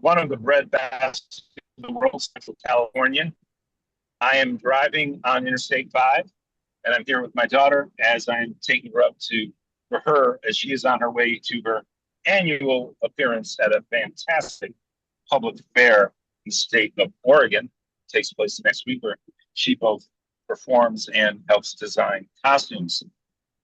one of the breadbasket in the world, Central California. I am driving on Interstate 5, and I'm here with my daughter as I'm taking her up for her as she is on her way to her annual appearance at a fantastic public fair in the state of Oregon. It takes place next week, where she both performs and helps design costumes.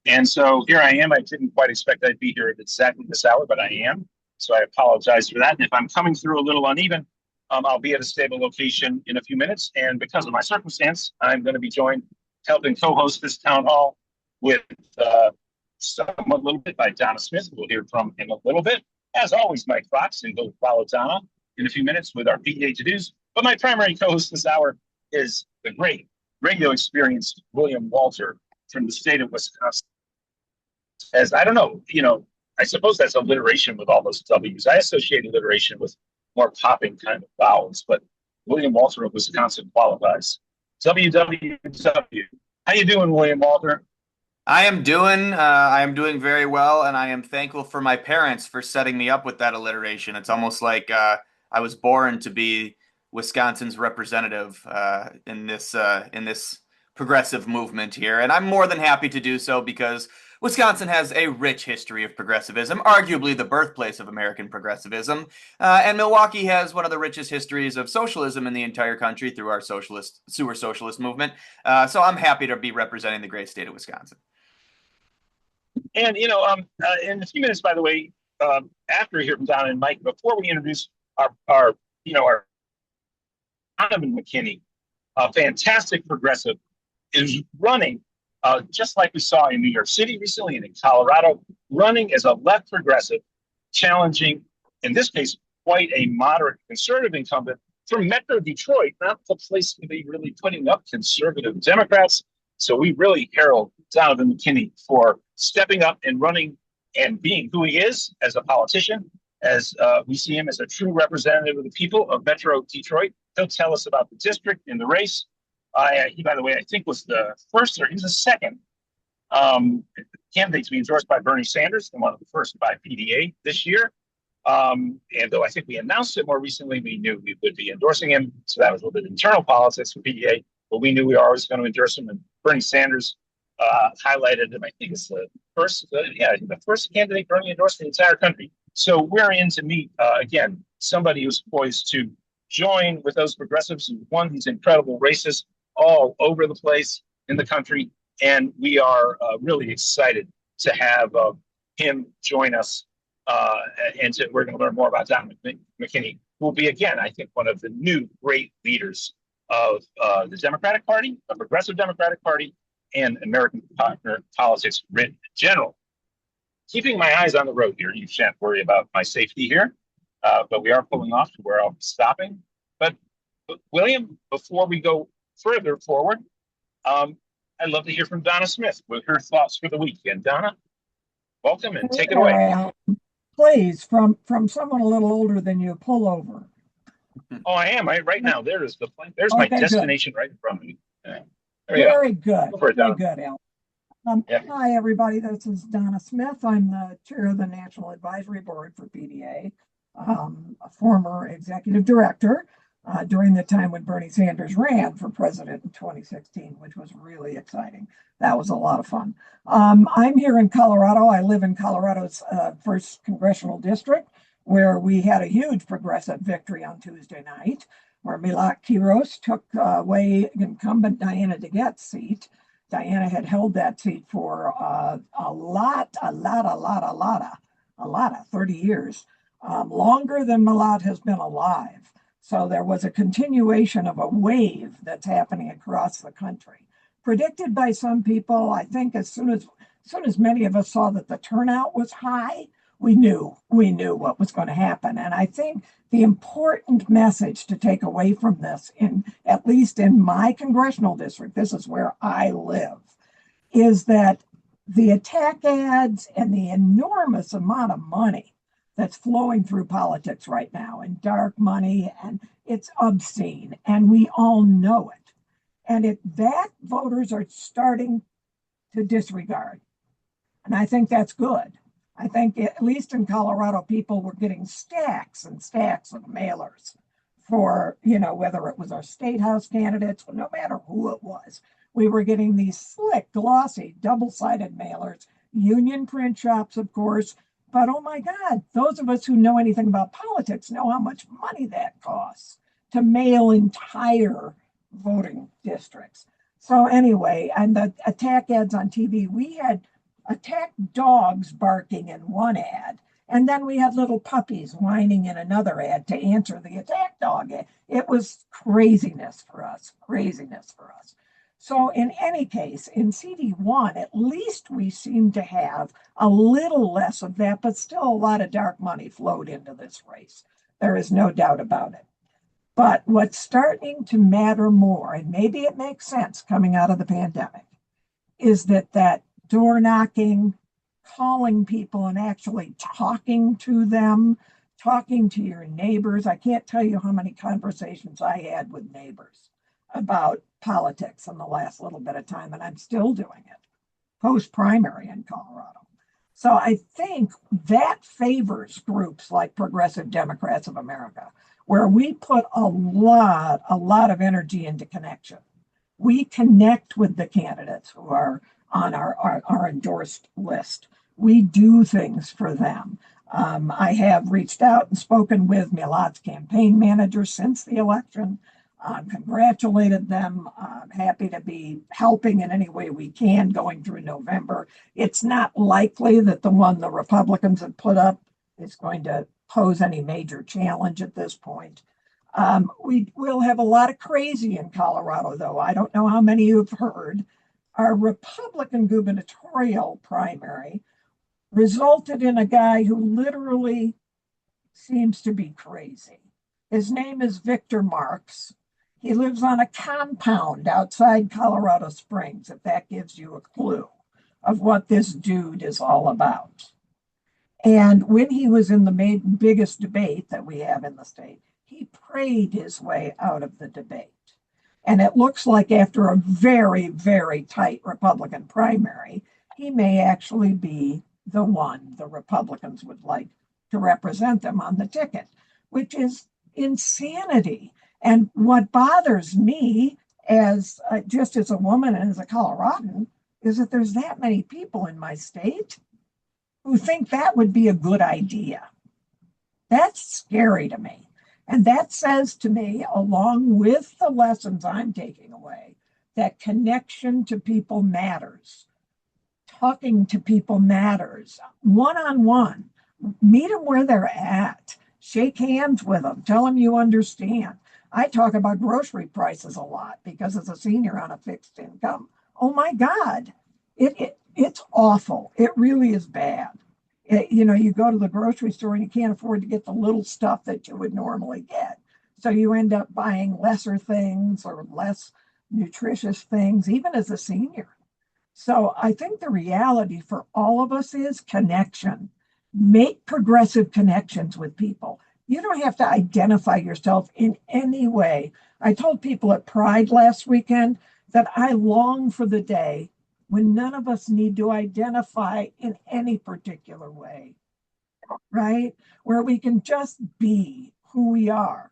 And so here I am. I didn't quite expect I'd be here at exactly this hour, but I am. So I apologize for that. And if I'm coming through a little uneven, I'll be at a stable location in a few minutes. And because of my circumstance, I'm going to be joined, helping co-host this town hall with somewhat a little bit by Donna Smith. We'll hear from him a little bit. As always, Mike Fox, and go follow Donna in a few minutes with our PDA to-dos. But my primary co-host this hour is the great radio experienced William Walter from the state of Wisconsin. As I don't know, I suppose that's alliteration with all those W's. I associate alliteration with more popping kind of vowels, but William Walter of Wisconsin qualifies. WWW. How you doing, William Walter? I am doing very well, and I am thankful for my parents for setting me up with that alliteration. It's almost like I was born to be Wisconsin's representative in this progressive movement here, and I'm more than happy to do so because Wisconsin has a rich history of progressivism, arguably the birthplace of American progressivism, and Milwaukee has one of the richest histories of socialism in the entire country through our sewer socialist movement. So I'm happy to be representing the great state of Wisconsin. And in a few minutes, by the way, after we hear from Donna and Mike, before we introduce our Donavan McKinney, a fantastic progressive, is running. Just like we saw in New York City recently and in Colorado, running as a left progressive, challenging, in this case, quite a moderate conservative incumbent from Metro Detroit, not the place to be really putting up conservative Democrats. So we really herald Donavan McKinney for stepping up and running and being who he is as a politician, as we see him as a true representative of the people of Metro Detroit. He'll tell us about the district and the race. He, by the way, I think was the first, or he was the second candidate to be endorsed by Bernie Sanders, and one of the first by PDA this year. And though I think we announced it more recently, we knew we would be endorsing him. So that was a little bit of internal politics for PDA, but we knew we were always going to endorse him. And Bernie Sanders highlighted him. I think it's the first candidate Bernie endorsed in the entire country. So we're in to meet, again, somebody who's poised to join with those progressives who won these incredible races all over the place in the country. And we are really excited to have him join us. We're going to learn more about Donavan McKinney, who will be, again, I think, one of the new great leaders of the Democratic Party, the Progressive Democratic Party, and American politics writ general. Keeping my eyes on the road here, you shan't worry about my safety here, but we are pulling off to where I'll be stopping. But William, before we go further forward, I'd love to hear from Donna Smith with her thoughts for the weekend. Donna, welcome and take it away. Please, from someone a little older than you, pull over. Oh, I am. Right now, there is the plane. There's my destination right in front of me. Very good. Very good, Al. Hi, everybody. This is Donna Smith. I'm the chair of the National Advisory Board for PDA, a former executive director during the time when Bernie Sanders ran for president in 2016, which was really exciting. That was a lot of fun. I'm here in Colorado. I live in Colorado's 1st Congressional District, where we had a huge progressive victory on Tuesday night, where Milat Quiros took away incumbent Diana DeGette's seat. Diana had held that seat for a lot, 30 years, longer than Milat has been alive. So there was a continuation of a wave that's happening across the country. Predicted by some people, I think as soon as many of us saw that the turnout was high, we knew what was going to happen. And I think the important message to take away from this, at least in my congressional district, this is where I live, is that the attack ads and the enormous amount of money that's flowing through politics right now, and dark money, and it's obscene, and we all know it. And that voters are starting to disregard. And I think that's good. I think at least in Colorado, people were getting stacks and stacks of mailers for, whether it was our state house candidates, no matter who it was. We were getting these slick, glossy, double-sided mailers, union print shops, of course. But oh my God, those of us who know anything about politics know how much money that costs to mail entire voting districts. So anyway, and the attack ads on TV, we had attack dogs barking in one ad, and then we had little puppies whining in another ad to answer the attack dog ad. It was craziness for us, craziness for us. So in any case, in CD1, at least we seem to have a little less of that, but still a lot of dark money flowed into this race. There is no doubt about it. But what's starting to matter more, and maybe it makes sense coming out of the pandemic, is that door knocking, calling people and actually talking to them, talking to your neighbors. I can't tell you how many conversations I had with neighbors about politics in the last little bit of time, and I'm still doing it post-primary in Colorado. So I think that favors groups like Progressive Democrats of America, where we put a lot of energy into connection. We connect with the candidates who are on our endorsed list. We do things for them. I have reached out and spoken with Milad's campaign manager since the election, congratulated them. I'm happy to be helping in any way we can going through November. It's not likely that the one the Republicans have put up is going to pose any major challenge at this point. We will have a lot of crazy in Colorado, though. I don't know how many you've heard. Our Republican gubernatorial primary resulted in a guy who literally seems to be crazy. His name is Victor Marks. He lives on a compound outside Colorado Springs, if that gives you a clue of what this dude is all about. And when he was in the biggest debate that we have in the state, he prayed his way out of the debate. And it looks like after a very, very tight Republican primary, he may actually be the one the Republicans would like to represent them on the ticket, which is insanity. And what bothers me as just as a woman and as a Coloradan is that there's that many people in my state who think that would be a good idea. That's scary to me. And that says to me, along with the lessons I'm taking away, that connection to people matters. Talking to people matters. One-on-one. Meet them where they're at. Shake hands with them. Tell them you understand. I talk about grocery prices a lot because as a senior on a fixed income, oh my God, it's awful. It really is bad. You go to the grocery store and you can't afford to get the little stuff that you would normally get. So you end up buying lesser things or less nutritious things, even as a senior. So I think the reality for all of us is connection. Make progressive connections with people. You don't have to identify yourself in any way. I told people at Pride last weekend that I long for the day when none of us need to identify in any particular way, right? Where we can just be who we are,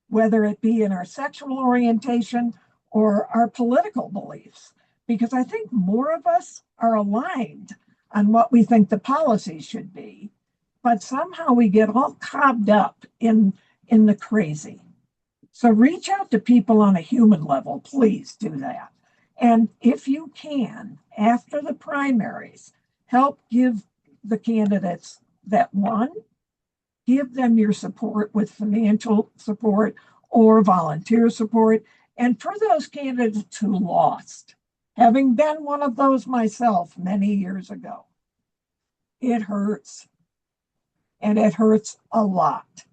whether it be in our sexual orientation or our political beliefs, because I think more of us are aligned on what we think the policies should be, but somehow we get all cobbed up in the crazy. So reach out to people on a human level, please do that. And if you can, after the primaries, help give the candidates that won, give them your support with financial support or volunteer support. And for those candidates who lost, having been one of those myself many years ago, it hurts. And it hurts a lot.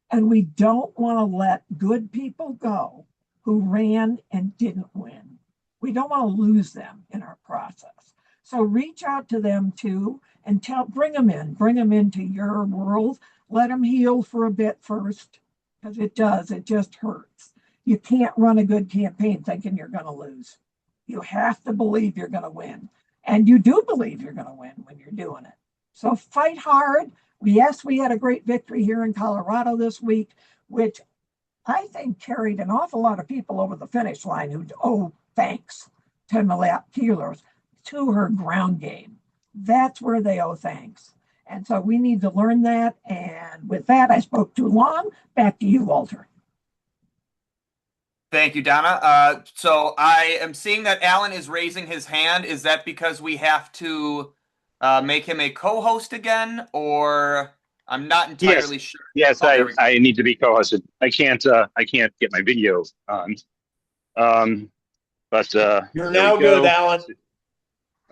And we don't want to let good people go who ran and didn't win. We don't want to lose them in our process. So reach out to them too and bring them into your world. Let them heal for a bit first, because it just hurts. You can't run a good campaign thinking you're going to lose. You have to believe you're going to win. And you do believe you're going to win when you're doing it. So fight hard. Yes, we had a great victory here in Colorado this week, which I think carried an awful lot of people over the finish line who owe thanks to Malat Keeler's, to her ground game. That's where they owe thanks. And so we need to learn that. And with that, I spoke too long. Back to you, Walter. Thank you, Donna. So I am seeing that Alan is raising his hand. Is that because we have to make him a co-host again, or I'm not entirely sure. Yes, Oh, I need to be co-hosted. I can't get my video on. But you're now good, Alan.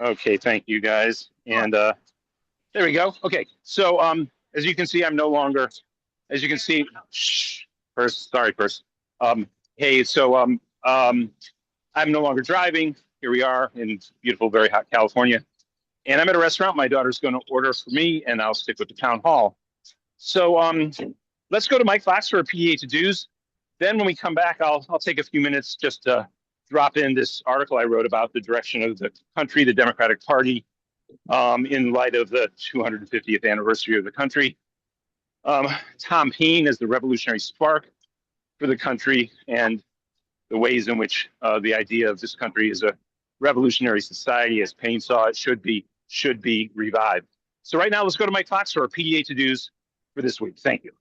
Okay, thank you guys. And there we go. Okay, so as you can see, I'm no longer. As you can see, first. Hey, so I'm no longer driving. Here we are in beautiful, very hot California, and I'm at a restaurant. My daughter's going to order for me, and I'll stick with the town hall. So let's go to Mike Fox for a PDA to dos. Then when we come back, I'll take a few minutes just to drop in this article I wrote about the direction of the country, the Democratic Party, in light of the 250th anniversary of the country. Tom Paine as the revolutionary spark for the country, and the ways in which the idea of this country is a revolutionary society, as Paine saw it, should be revived. So right now, let's go to Mike Fox for our PDA to-dos for this week. Thank you.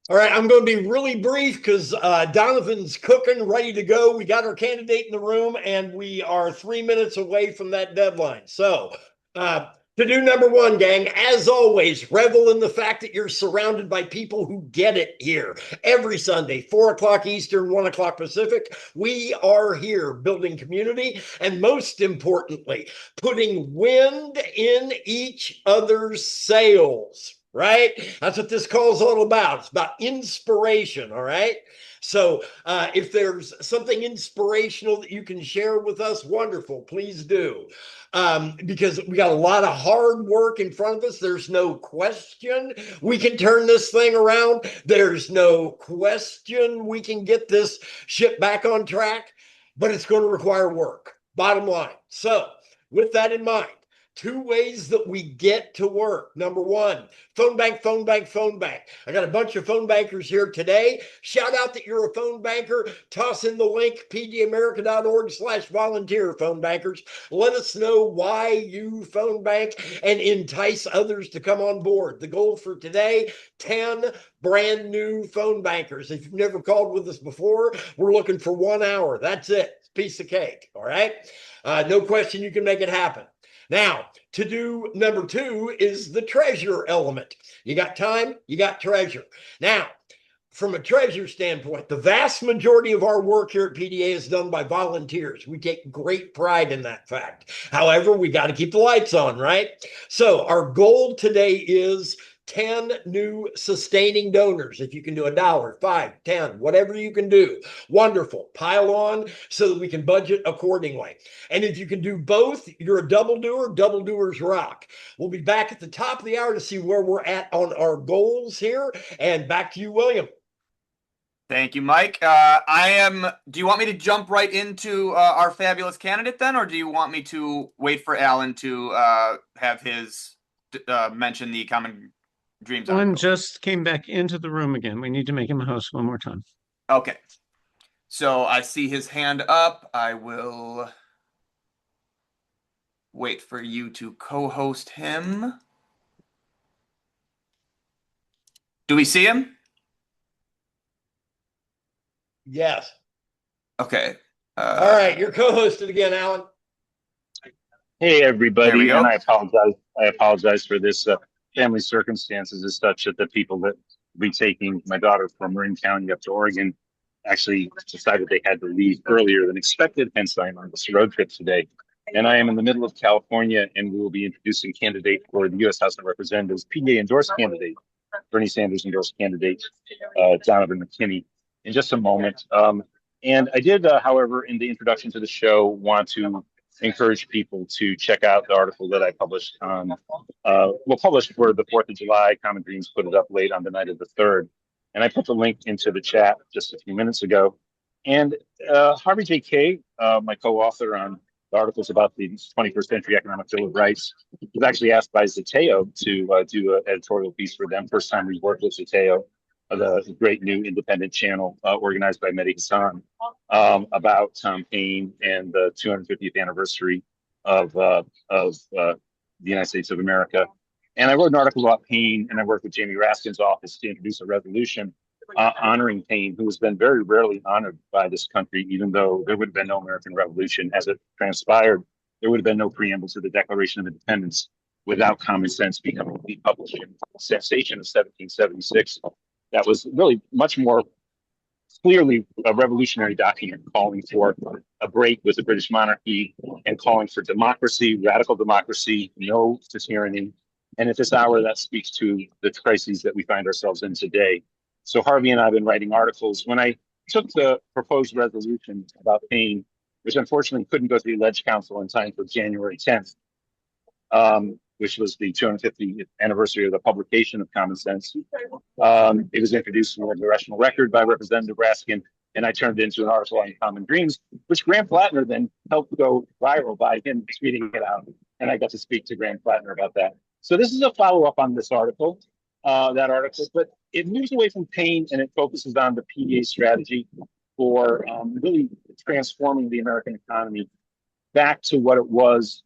All right, I'm going to be really brief because Donovan's cooking, ready to go. We got our candidate in the room, and we are 3 minutes away from that deadline. So to-do number one, gang, as always, revel in the fact that you're surrounded by people who get it here. Every Sunday, 4 o'clock Eastern, 1 o'clock Pacific, we are here building community, and most importantly, putting wind in each other's sails. Right? That's what this call is all about. It's about inspiration, all right? So if there's something inspirational that you can share with us, wonderful, please do. Because we got a lot of hard work in front of us. There's no question we can turn this thing around. There's no question we can get this ship back on track, but it's going to require work, bottom line. So with that in mind, 2 ways that we get to work. Number one, phone bank, phone bank, phone bank. I got a bunch of phone bankers here today. Shout out that you're a phone banker. Toss in the link, pdamerica.org/volunteer phone bankers. Let us know why you phone bank and entice others to come on board. The goal for today, 10 brand new phone bankers. If you've never called with us before, we're looking for 1 hour. That's it. Piece of cake. All right. No question you can make it happen. Now, to-do number 2 is the treasure element. You got time, you got treasure. Now, from a treasure standpoint, the vast majority of our work here at PDA is done by volunteers. We take great pride in that fact. However, we got to keep the lights on, right? So our goal today is 10 new sustaining donors. If you can do $1, $5, $10, whatever you can do, wonderful. Pile on so that we can budget accordingly. And if you can do both, you're a double doer. Double doers rock. We'll be back at the top of the hour to see where we're at on our goals here. And back to you, William. Thank you, Mike. Do you want me to jump right into our fabulous candidate then, or do you want me to wait for Alan to have his mention the common dreams? Alan just came back into the room again. We need to make him a host one more time. Okay. So I see his hand up. I will wait for you to co-host him. Do we see him? Yes. Okay. All right, you're co-hosted again, Alan. Hey, everybody, go. and I apologize for this. Family circumstances is such that the people that will be taking my daughter from Marin County up to Oregon actually decided they had to leave earlier than expected, hence I'm on this road trip today. And I am in the middle of California, and we will be introducing candidate for the U.S. House of Representatives, PDA endorsed candidate, Bernie Sanders endorsed candidate, Donavan McKinney, in just a moment. And I did, however, in the introduction to the show, want to encourage people to check out the article that I published on, published for the 4th of July. Common Dreams put it up late on the night of the 3rd. And I put the link into the chat just a few minutes ago. And Harvey J. Kaye, my co-author on The article's about the 21st century economic bill of rights. I was actually asked by Zateo to do an editorial piece for them. First time we worked with Zateo, the great new independent channel organized by Mehdi Hassan, about Paine and the 250th anniversary of the United States of America. And I wrote an article about Paine, and I worked with Jamie Raskin's office to introduce a resolution honoring Paine, who has been very rarely honored by this country, even though there would have been no American Revolution as it transpired. There would have been no preamble to the Declaration of Independence without common sense becoming the publishing sensation of 1776. That was really much more clearly a revolutionary document calling for a break with the British monarchy and calling for democracy, radical democracy, no to tyranny. And at this hour, that speaks to the crises that we find ourselves in today. So Harvey and I have been writing articles. When I took the proposed resolution about Paine, which unfortunately couldn't go to the alleged council in time for January 10th, which was the 250th anniversary of the publication of Common Sense. It was introduced in the Congressional Record by Representative Raskin, and I turned it into an article on common dreams, which Graham Flatner then helped go viral by him tweeting it out. And I got to speak to Graham Flatner about that. So this is a follow-up on this article, but it moves away from Paine and it focuses on the PDA strategy for really transforming the American economy back to what it was,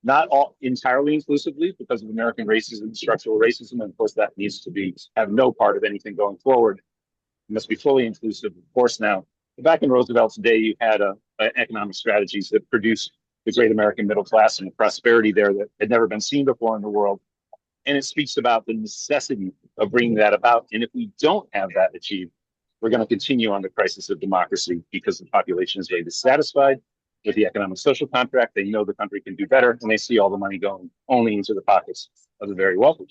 not all entirely inclusively because of American racism, structural racism, and of course that needs to have no part of anything going forward. It must be fully inclusive, of course. Now, back in Roosevelt's day, you had economic strategies that produced the great American middle class and the prosperity there that had never been seen before in the world. And it speaks about the necessity of bringing that about. And if we don't have that achieved, we're going to continue on the crisis of democracy because the population is very dissatisfied with the economic social contract. They know the country can do better, and they see all the money going only into the pockets of the very wealthy.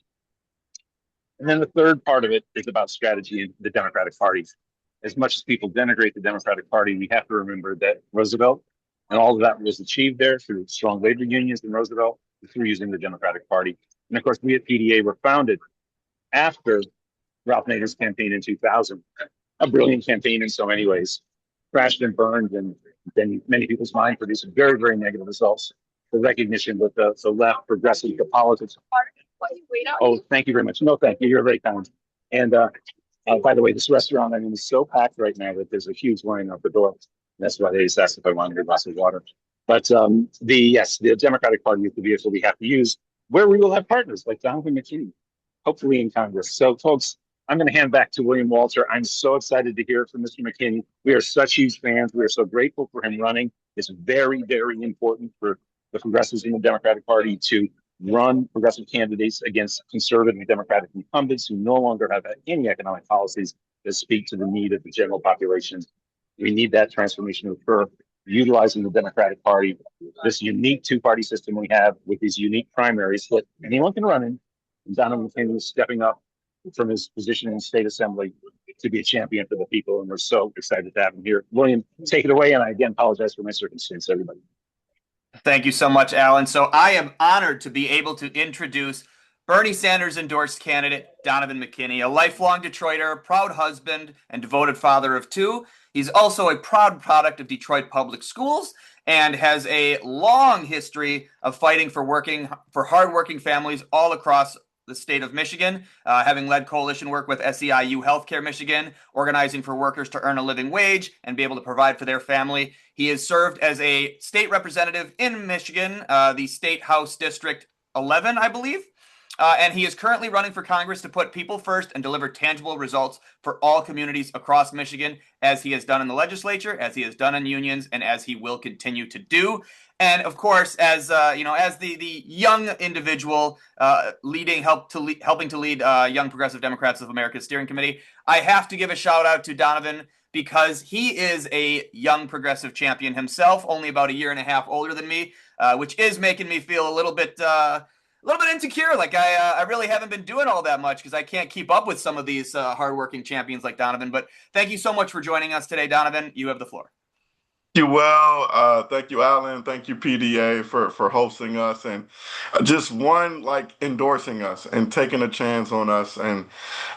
And then the third part of it is about strategy in the Democratic Party. As much as people denigrate the Democratic Party, we have to remember that Roosevelt and all of that was achieved there through strong labor unions in Roosevelt, through using the Democratic Party. And of course, we at PDA were founded after Ralph Nader's campaign in 2000, a brilliant campaign in so many ways, crashed and burned, and then many people's mind produced very, very negative results. The recognition that the left progressive to politics. Oh, thank you very much. No, thank you. You're very kind. And by the way, this restaurant, is so packed right now that there's a huge line out the door. That's why they just asked if I wanted a glass of water. But the Democratic Party is the vehicle we have to use, where we will have partners like Donavan McKinney, hopefully in Congress. So, folks, I'm going to hand back to William Walter. I'm so excited to hear from Mr. McKinney. We are such huge fans. We are so grateful for him running. It's very, very important for the progressives in the Democratic Party to run progressive candidates against conservative Democratic incumbents who no longer have any economic policies that speak to the need of the general population. We need that transformation to occur, utilizing the Democratic Party, this unique two-party system we have with these unique primaries that anyone can run in. And Donavan McKinney is stepping up from his position in the state assembly to be a champion for the people. And we're so excited to have him here. William, take it away. And I again apologize for my circumstance, everybody. Thank you so much, Alan. So I am honored to be able to introduce Bernie Sanders endorsed candidate Donavan McKinney, a lifelong Detroiter, proud husband, and devoted father of two. He's also a proud product of Detroit Public Schools and has a long history of fighting for hardworking families all across the state of Michigan, having led coalition work with SEIU Healthcare Michigan, organizing for workers to earn a living wage and be able to provide for their family. He has served as a state representative in Michigan, the State House District 11, I believe. And he is currently running for Congress to put people first and deliver tangible results for all communities across Michigan, as he has done in the legislature, as he has done in unions, and as he will continue to do. And of course, as the young individual helping to lead Young Progressive Democrats of America's Steering Committee, I have to give a shout out to Donavan because he is a young progressive champion himself, only about a year and a half older than me, which is making me feel a little bit insecure. Like I really haven't been doing all that much because I can't keep up with some of these hardworking champions like Donavan. But thank you so much for joining us today, Donavan. You have the floor. Thank you, Will. Thank you, Alan. Thank you, PDA, for hosting us and just endorsing us and taking a chance on us. And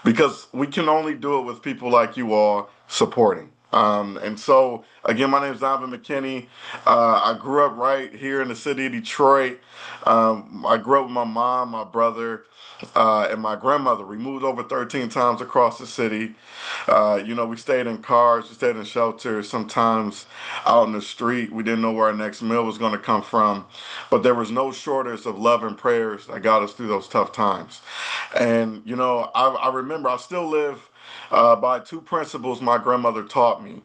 because we can only do it with people like you all supporting. And so, again, my name is Donavan McKinney. I grew up right here in the city of Detroit. I grew up with my mom, my brother, and my grandmother. We moved over 13 times across the city. We stayed in cars, we stayed in shelters, sometimes out in the street. We didn't know where our next meal was going to come from. But there was no shortage of love and prayers that got us through those tough times. And, I remember I still live by two principles my grandmother taught me,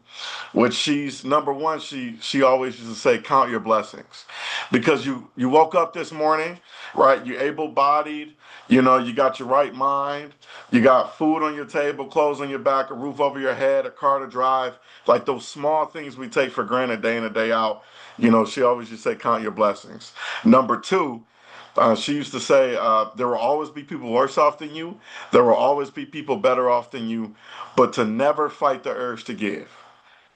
which she's number one, she always used to say, count your blessings. Because you woke up this morning, right? You're able-bodied, you got your right mind, you got food on your table, clothes on your back, a roof over your head, a car to drive, like those small things we take for granted day in and day out. She always used to say, count your blessings. Number two, she used to say, there will always be people worse off than you. There will always be people better off than you, but to never fight the urge to give.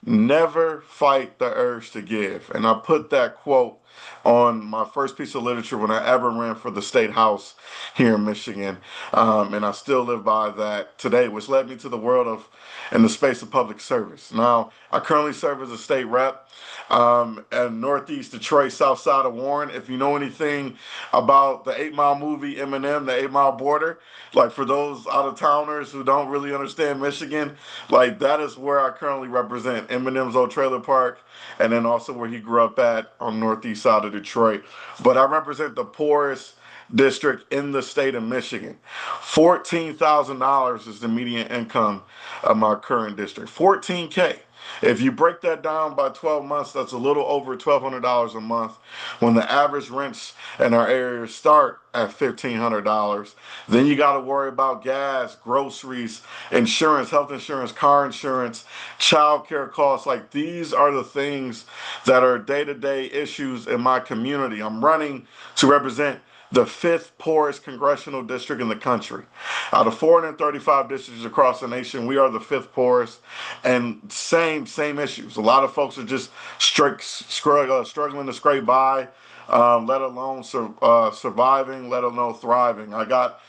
Never fight the urge to give. And I put that quote on my first piece of literature when I ever ran for the state house here in Michigan. And I still live by that today, which led me to the world of in the space of public service. Now, I currently serve as a state rep in Northeast Detroit, south side of Warren. If you know anything about the 8 Mile movie, Eminem, the 8 Mile Border, like for those out of towners who don't really understand Michigan, like that is where I currently represent Eminem's old trailer park, and then also where he grew up at on northeast side of Detroit. But I represent the poorest district in the state of Michigan. $14,000 is the median income of my current district. 14K. If you break that down by 12 months, that's a little over $1,200 a month. When the average rents in our area start at $1,500, then you got to worry about gas, groceries, insurance, health insurance, car insurance, child care costs. Like these are the things that are day-to-day issues in my community. I'm running to represent the 5th poorest congressional district in the country. Out of 435 districts across the nation, we are the 5th poorest, and same issues. A lot of folks are just struggling to scrape by, let alone surviving, let alone thriving. I got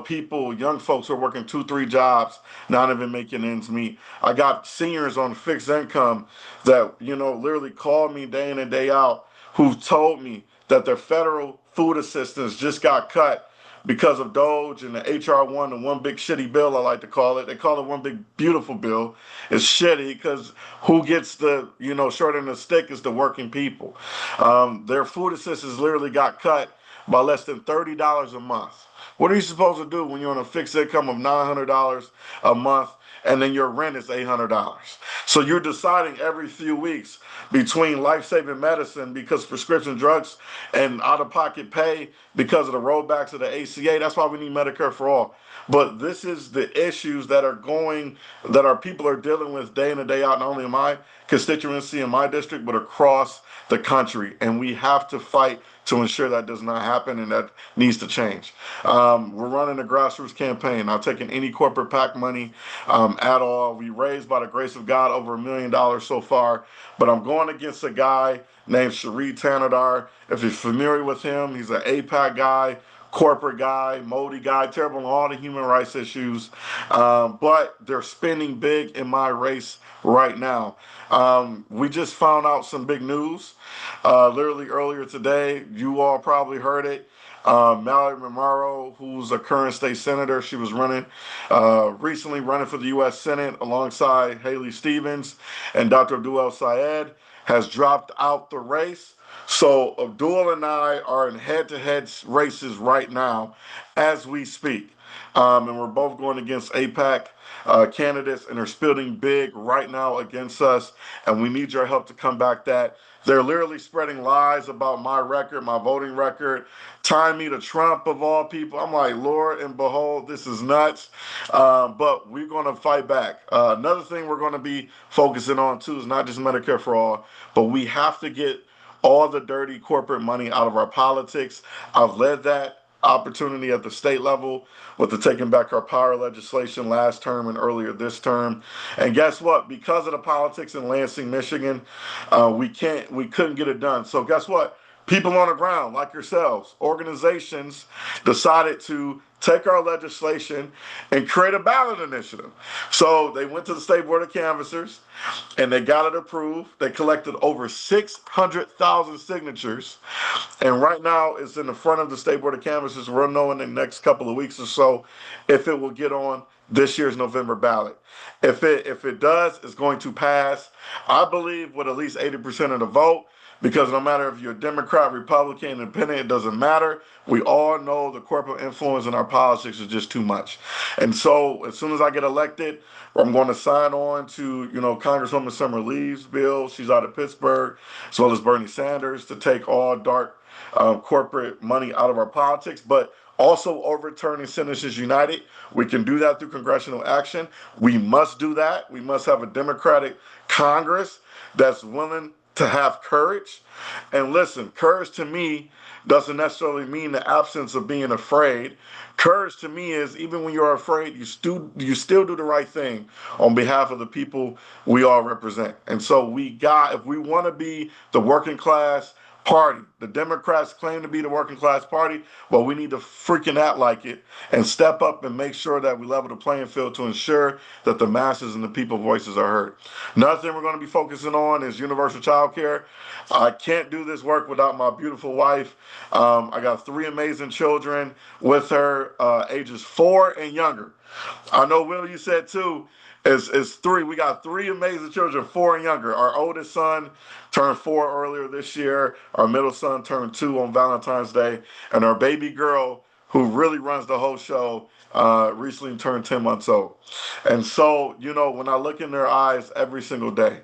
people, young folks who are working 2-3 jobs, not even making ends meet. I got seniors on fixed income that literally call me day in and day out, who've told me that their federal food assistance just got cut because of Doge and the HR1, the one big shitty bill, I like to call it. They call it one big beautiful bill. It's shitty because who gets the, short end of the stick is the working people. Their food assistance literally got cut by less than $30 a month. What are you supposed to do when you're on a fixed income of $900 a month and then your rent is $800? So you're deciding every few weeks between life-saving medicine because prescription drugs and out-of-pocket pay because of the rollbacks of the ACA. That's why we need Medicare for all. But this is the issues that our people are dealing with day in and day out, not only in my constituency, in my district, but across the country. And we have to fight to ensure that does not happen, and that needs to change. We're running a grassroots campaign, not taking any corporate PAC money at all. We raised, by the grace of God, over $1 million so far, but I'm going against a guy named Sharif Tanadar. If you're familiar with him, he's an APAC guy, corporate guy, Modi guy, terrible on all the human rights issues, but they're spending big in my race right now. We just found out some big news literally earlier today. You all probably heard it. Mallory Romero, who's a current state senator, she was recently running for the U.S. Senate alongside Haley Stevens and Dr. Abdul El Sayed, has dropped out the race. So Abdul and I are in head-to-head races right now as we speak. And we're both going against APAC candidates, and they're spilling big right now against us, and we need your help to combat that. They're literally spreading lies about my record, my voting record, tying me to Trump of all people. I'm like, Lord and behold, this is nuts. But we're going to fight back. Another thing we're going to be focusing on, too, is not just Medicare for all, but we have to get all the dirty corporate money out of our politics. I've led that opportunity at the state level with the Taking Back Our Power legislation last term and earlier this term. And guess what? Because of the politics in Lansing, Michigan, we couldn't get it done. So guess what? people on the ground like yourselves, organizations, decided to take our legislation and create a ballot initiative. So they went to the State Board of Canvassers and they got it approved. They collected over 600,000 signatures. And right now it's in the front of the State Board of Canvassers. We'll know in the next couple of weeks or so if it will get on this year's November ballot. If it does, it's going to pass, I believe, with at least 80% of the vote. Because no matter if you're a Democrat, Republican, Independent, it doesn't matter. We all know the corporate influence in our politics is just too much. And so as soon as I get elected, I'm going to sign on to, Congresswoman Summer Lee's bill. She's out of Pittsburgh, as well as Bernie Sanders, to take all dark corporate money out of our politics. But also overturning Citizens United. We can do that through congressional action. We must do that. We must have a Democratic Congress that's willing to have courage. And listen, courage to me doesn't necessarily mean the absence of being afraid. Courage to me is even when you're afraid, you still do the right thing on behalf of the people we all represent. And so if we want to be the working class party, the Democrats claim to be the working class party, but we need to freaking act like it and step up and make sure that we level the playing field to ensure that the masses and the people voices are heard. Another thing we're going to be focusing on is universal child care. I can't do this work without my beautiful wife. I got 3 amazing children with her, ages 4 and younger. I know, Will, you said 2. It's 3. We got 3 amazing children, 4 and younger. Our oldest son turned 4 earlier this year. Our middle son turned 2 on Valentine's Day. And our baby girl, who really runs the whole show, recently turned 10 months old. And so, when I look in their eyes every single day,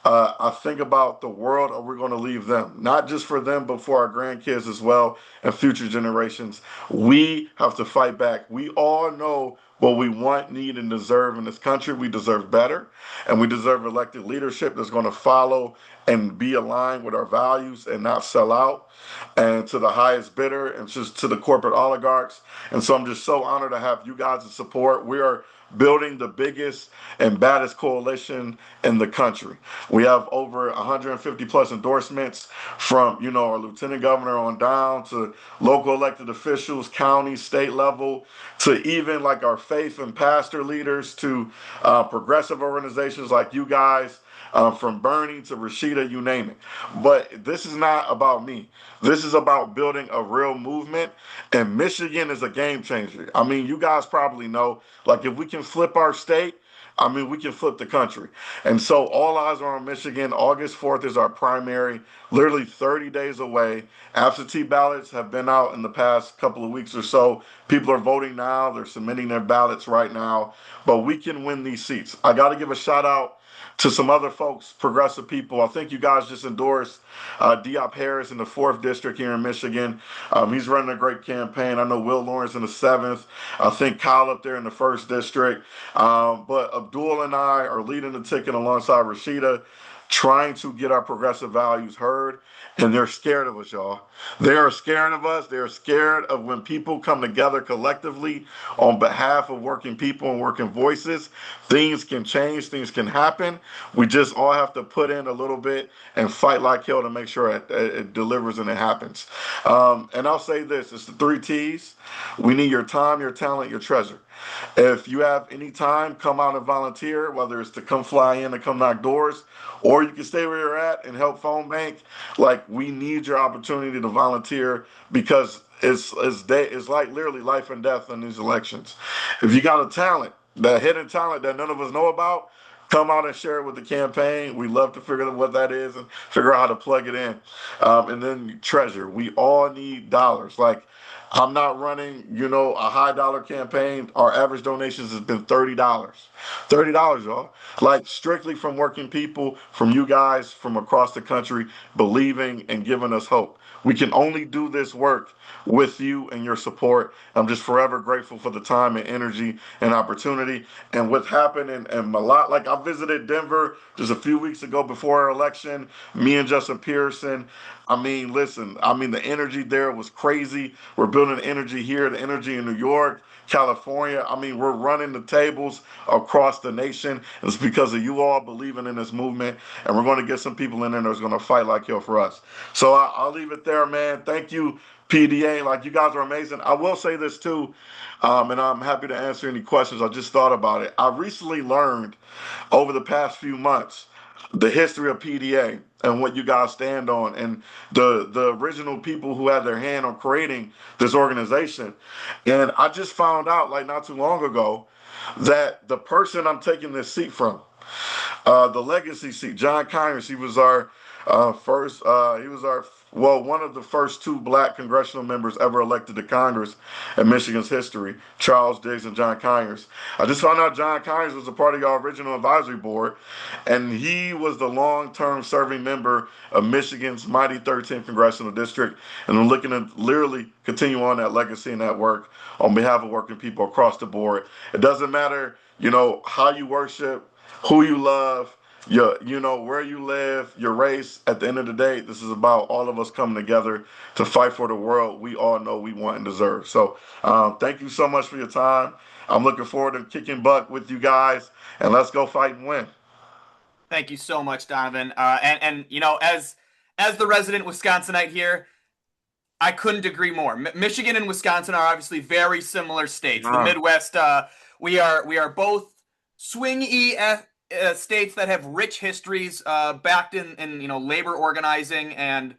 I think about the world we're going to leave them, not just for them, but for our grandkids as well and future generations. We have to fight back. We all know what we want, need, and deserve in this country. We deserve better, and we deserve elected leadership that's going to follow and be aligned with our values and not sell out and to the highest bidder and just to the corporate oligarchs. And so I'm just so honored to have you guys' support. We are building the biggest and baddest coalition in the country. We have over 150 plus endorsements from, our lieutenant governor on down to local elected officials, county, state level, to even like our faith and pastor leaders, to progressive organizations like you guys, from Bernie to Rashida, you name it. But this is not about me. This is about building a real movement, and Michigan is a game changer. I mean, you guys probably know, like, if we can flip our state, we can flip the country. And so all eyes are on Michigan. August 4th is our primary, literally 30 days away. Absentee ballots have been out in the past couple of weeks or so. People are voting now. They're submitting their ballots right now. But we can win these seats. I got to give a shout out to some other folks, progressive people. I think you guys just endorsed Diop Harris in the 4th district here in Michigan. He's running a great campaign. I know Will Lawrence in the 7th. I think Kyle up there in the 1st district. But Abdul and I are leading the ticket alongside Rashida, trying to get our progressive values heard. And they're scared of us, y'all. They are scared of us. They're scared of when people come together collectively on behalf of working people and working voices. Things can change. Things can happen. We just all have to put in a little bit and fight like hell to make sure it delivers and it happens. And I'll say this. It's the 3 T's. We need your time, your talent, your treasure. If you have any time, come out and volunteer, whether it's to come fly in and come knock doors, or you can stay where you're at and help phone bank. Like, we need your opportunity to volunteer, because it's like literally life and death in these elections. If you got a talent, that hidden talent that none of us know about, come out and share it with the campaign. We love to figure out what that is and figure out how to plug it in. And then treasure. We all need dollars. Like, I'm not running, a high dollar campaign. Our average donations has been $30. $30, y'all. Like, strictly from working people, from you guys from across the country, believing and giving us hope. We can only do this work with you and your support. I'm just forever grateful for the time and energy and opportunity. And what's happened in Malat, like, I visited Denver just a few weeks ago before our election, me and Justin Pearson. Listen, the energy there was crazy. We're building building energy here, the energy in New York, California. I mean, we're running the tables across the nation. It's because of you all believing in this movement, and we're going to get some people in there that's going to fight like hell for us. So I'll leave it there, man. Thank you, PDA. Like, you guys are amazing. I will say this too, and I'm happy to answer any questions. I just thought about it. I recently learned over the past few months the history of PDA and what you guys stand on, and the original people who had their hand on creating this organization. And I just found out, like, not too long ago, that the person I'm taking this seat from, the legacy seat, John Conyers, he was our one of the first two black congressional members ever elected to Congress in Michigan's history, Charles Diggs and John Conyers. I just found out John Conyers was a part of your original advisory board, and he was the long-term serving member of Michigan's mighty 13th congressional district, and I'm looking to literally continue on that legacy and that work on behalf of working people across the board. It doesn't matter, how you worship, who you love, where you live, your race. At the end of the day, this is about all of us coming together to fight for the world we all know we want and deserve. So thank you so much for your time. I'm looking forward to kicking butt with you guys, and let's go fight and win. Thank you so much, Donovan. And as the resident Wisconsinite here, I couldn't agree more. Michigan and Wisconsin are obviously very similar states. The Midwest, we are both swing-y states that have rich histories backed in labor organizing and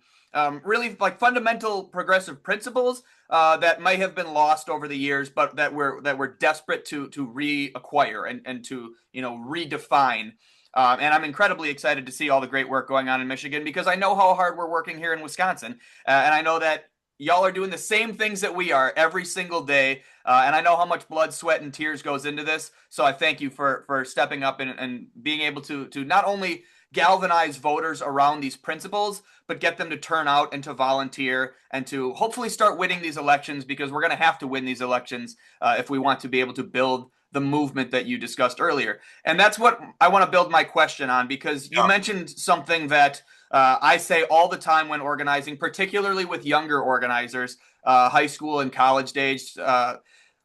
really like fundamental progressive principles that might have been lost over the years, but that we're desperate to reacquire and to redefine. And I'm incredibly excited to see all the great work going on in Michigan, because I know how hard we're working here in Wisconsin, and I know that y'all are doing the same things that we are every single day. And I know how much blood, sweat, and tears goes into this. So I thank you for stepping up and being able to not only galvanize voters around these principles, but get them to turn out and to volunteer and to hopefully start winning these elections, because we're going to have to win these elections if we want to be able to build the movement that you discussed earlier. And that's what I want to build my question on, because you mentioned something that I say all the time when organizing, particularly with younger organizers, high school and college age.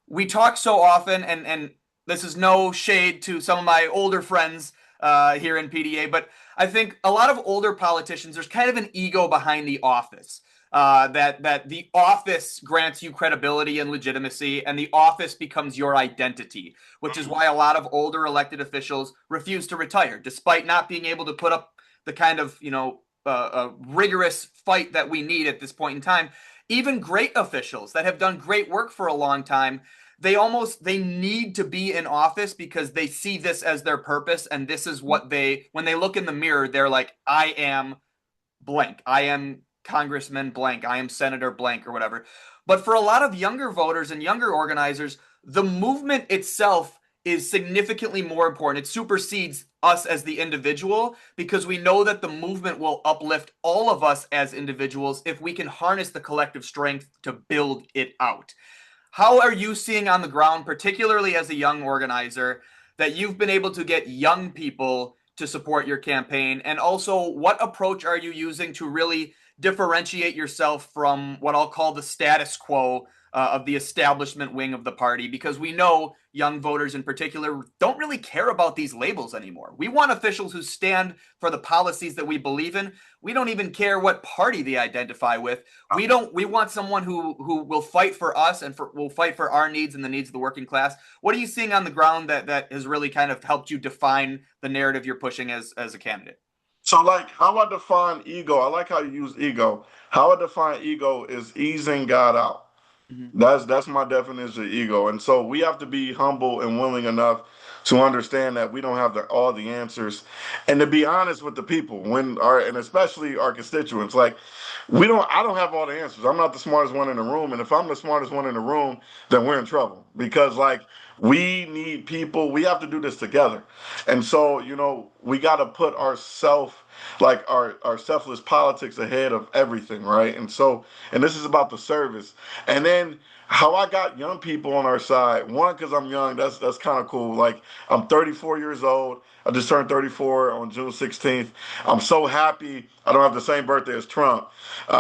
We talk so often, and this is no shade to some of my older friends here in PDA, but I think a lot of older politicians, there's kind of an ego behind the office. That the office grants you credibility and legitimacy, and the office becomes your identity, which is why a lot of older elected officials refuse to retire, despite not being able to put up the kind of rigorous fight that we need at this point in time. Even great officials that have done great work for a long time, they need to be in office because they see this as their purpose, and this is what when they look in the mirror, they're like, I am blank, I am Congressman blank, I am Senator blank, or whatever. But for a lot of younger voters and younger organizers, the movement itself is significantly more important. It supersedes us as the individual, because we know that the movement will uplift all of us as individuals if we can harness the collective strength to build it out. How are you seeing on the ground, particularly as a young organizer, that you've been able to get young people to support your campaign? And also, what approach are you using to really differentiate yourself from what I'll call the status quo of the establishment wing of the party? Because we know young voters in particular don't really care about these labels anymore. We want officials who stand for the policies that we believe in. We don't even care what party they identify with. We want someone who will fight for us and will fight for our needs and the needs of the working class. What are you seeing on the ground that has really kind of helped you define the narrative you're pushing as a candidate? So, like, how I define ego, I like how you use ego. How I define ego is easing God out. Mm-hmm. That's my definition of ego. And so we have to be humble and willing enough to understand that we don't have all the answers, and to be honest with the people and especially our constituents. Like, I don't have all the answers. I'm not the smartest one in the room. And if I'm the smartest one in the room, then we're in trouble, because we need people. We have to do this together. And so, we got to put our selfless politics ahead of everything, right? And this is about the service. And then how I got young people on our side. One, because I'm young. That's kind of cool. Like, I'm 34 years old. I just turned 34 on June 16th. I'm so happy. I don't have the same birthday as Trump.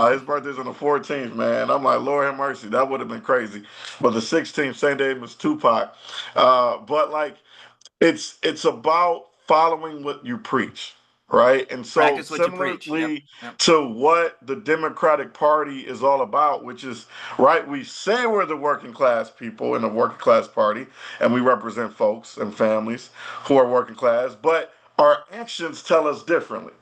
His birthday's on the 14th, man. I'm like, Lord have mercy. That would have been crazy. But the 16th, same day was Tupac. But like, it's about following what you preach, right? And so Practice what you preach. Yep. similarly Yep. to what the Democratic Party is all about, which is right, we say we're the working class people in the working class party, and we represent folks and families who are working class, but our actions tell us differently.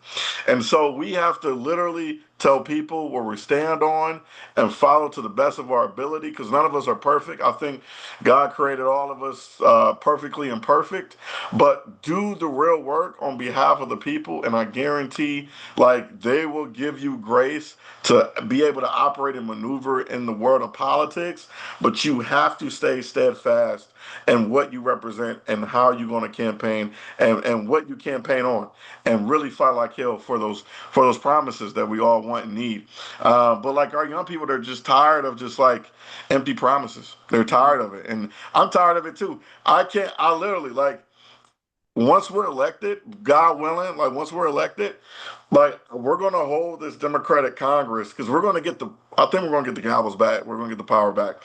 And so we have to literally tell people where we stand on and follow to the best of our ability, because none of us are perfect. I think God created all of us perfectly imperfect, but do the real work on behalf of the people, and I guarantee, like, they will give you grace to be able to operate and maneuver in the world of politics. But you have to stay steadfast in what you represent and how you're going to campaign, and what you campaign on, and really fight like hell for those promises that we all want and need. But like, our young people, they're just tired of just like empty promises. They're tired of it, and I'm tired of it too. I literally, like, once we're elected, God willing, like, once we're elected, like, we're gonna hold this Democratic Congress, because we're gonna get the, I think we're gonna get the gavels back. We're gonna get the power back.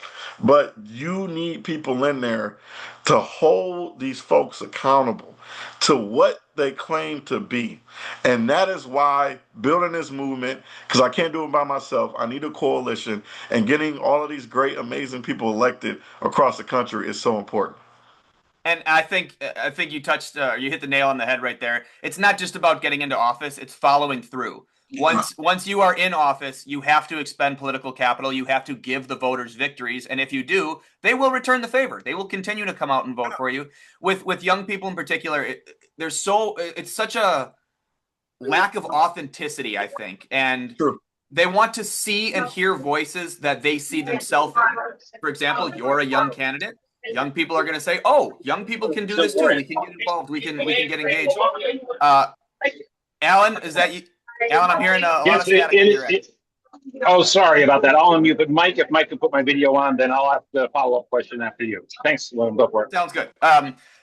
But you need people in there to hold these folks accountable to what they claim to be. And that is why building this movement, because I can't do it by myself, I need a coalition, and getting all of these great, amazing people elected across the country is so important. And I think you hit the nail on the head right there. It's not just about getting into office, it's following through. Once you are in office, you have to expend political capital, you have to give the voters victories, and if you do, they will return the favor. They will continue to come out and vote for you. With young people in particular, it's such a lack of authenticity, I think. And True. they want to see and hear voices that they see themselves in. For example, you're a young candidate. Young people are going to say, "Oh, young people can do this too. We can get involved. We can get engaged." Uh, Alan, is that you? Alan, I'm hearing a lot of Yes, static on your end. oh, sorry about that. I'll unmute, but Mike, if Mike could put my video on, then I'll ask the follow-up question after you. Thanks. Well, go for it. Sounds good.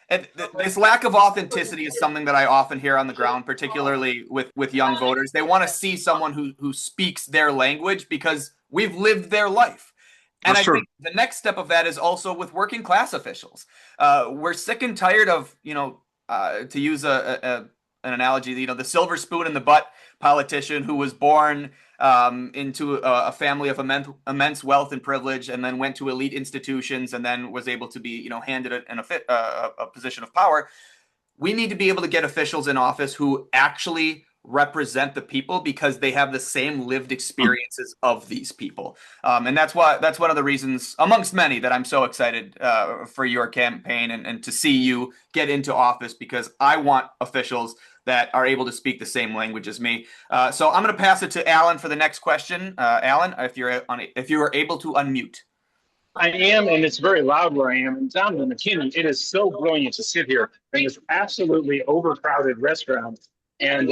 And this lack of authenticity is something that I often hear on the ground, particularly with young voters. They want to see someone who speaks their language because we've lived their life. And That's I true. think the next step of that is also with working class officials. We're sick and tired of, to use an analogy, the silver spoon in the butt politician who was born into a family of immense wealth and privilege, and then went to elite institutions, and then was able to be, handed a position of power. We need to be able to get officials in office who actually represent the people because they have the same lived experiences of these people. And that's one of the reasons, amongst many, that I'm so excited for your campaign and to see you get into office, because I want officials that are able to speak the same language as me. So I'm going to pass it to Alan for the next question. Alan, if you are able to unmute. I am, and it's very loud where I am. And Donavan McKinney, it is so brilliant to sit here in this absolutely overcrowded restaurant and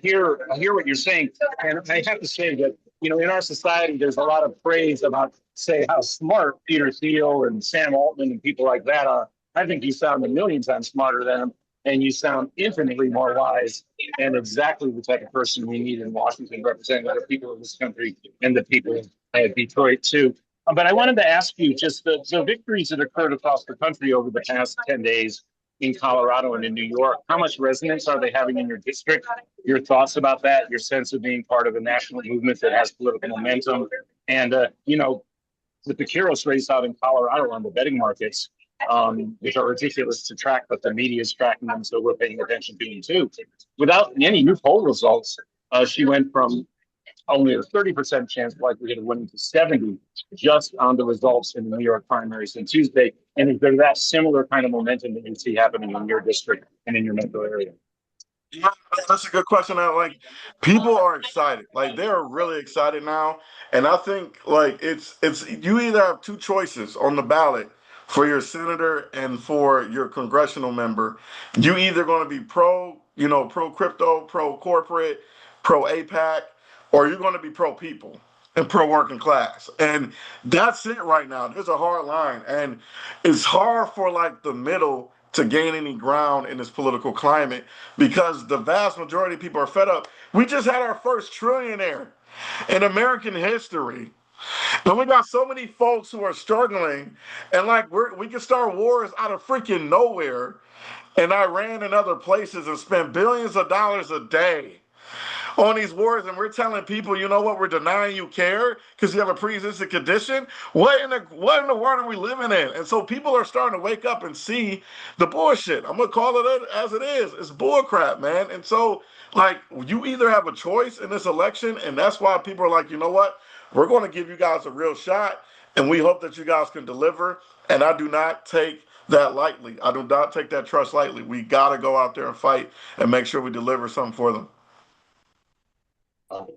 hear what you're saying. And I have to say that, in our society, there's a lot of praise about, say, how smart Peter Thiel and Sam Altman and people like that are. I think you sound a million times smarter than them, and you sound infinitely more wise, and exactly the type of person we need in Washington, representing the people of this country and the people of Detroit too. But I wanted to ask you just the victories that occurred across the country over the past 10 days in Colorado and in New York. How much resonance are they having in your district? Your thoughts about that, your sense of being part of a national movement that has political momentum. And, with the Kiros race out in Colorado on the betting markets, which are ridiculous to track, but the media is tracking them, so we're paying attention to them too. Without any new poll results, she went from only a 30% chance likelihood of winning to 70 just on the results in the New York primaries on Tuesday. And is there that similar kind of momentum that you see happening in your district and in your metro area? Yeah, that's a good question. Like, people are excited. Like, they are really excited now. And I think, like, it's you either have two choices on the ballot for your senator and for your congressional member. You either going to be pro crypto, pro corporate, pro APAC, or you're going to be pro people. and pro-working class. And that's it right now. There's a hard line. And it's hard for like the middle to gain any ground in this political climate because the vast majority of people are fed up. We just had our first trillionaire in American history. And we got so many folks who are struggling, and like we can start wars out of freaking nowhere in Iran and other places and spend billions of dollars a day on these wars, and we're telling people, you know what, we're denying you care because you have a pre-existing condition. What in the world are we living in? And so people are starting to wake up and see the bullshit. I'm gonna call it as it is. It's bullcrap, man. And so, like, you either have a choice in this election, and that's why people are like, you know what, we're going to give you guys a real shot, and we hope that you guys can deliver. And I do not take that lightly. I do not take that trust lightly. We got to go out there and fight and make sure we deliver something for them.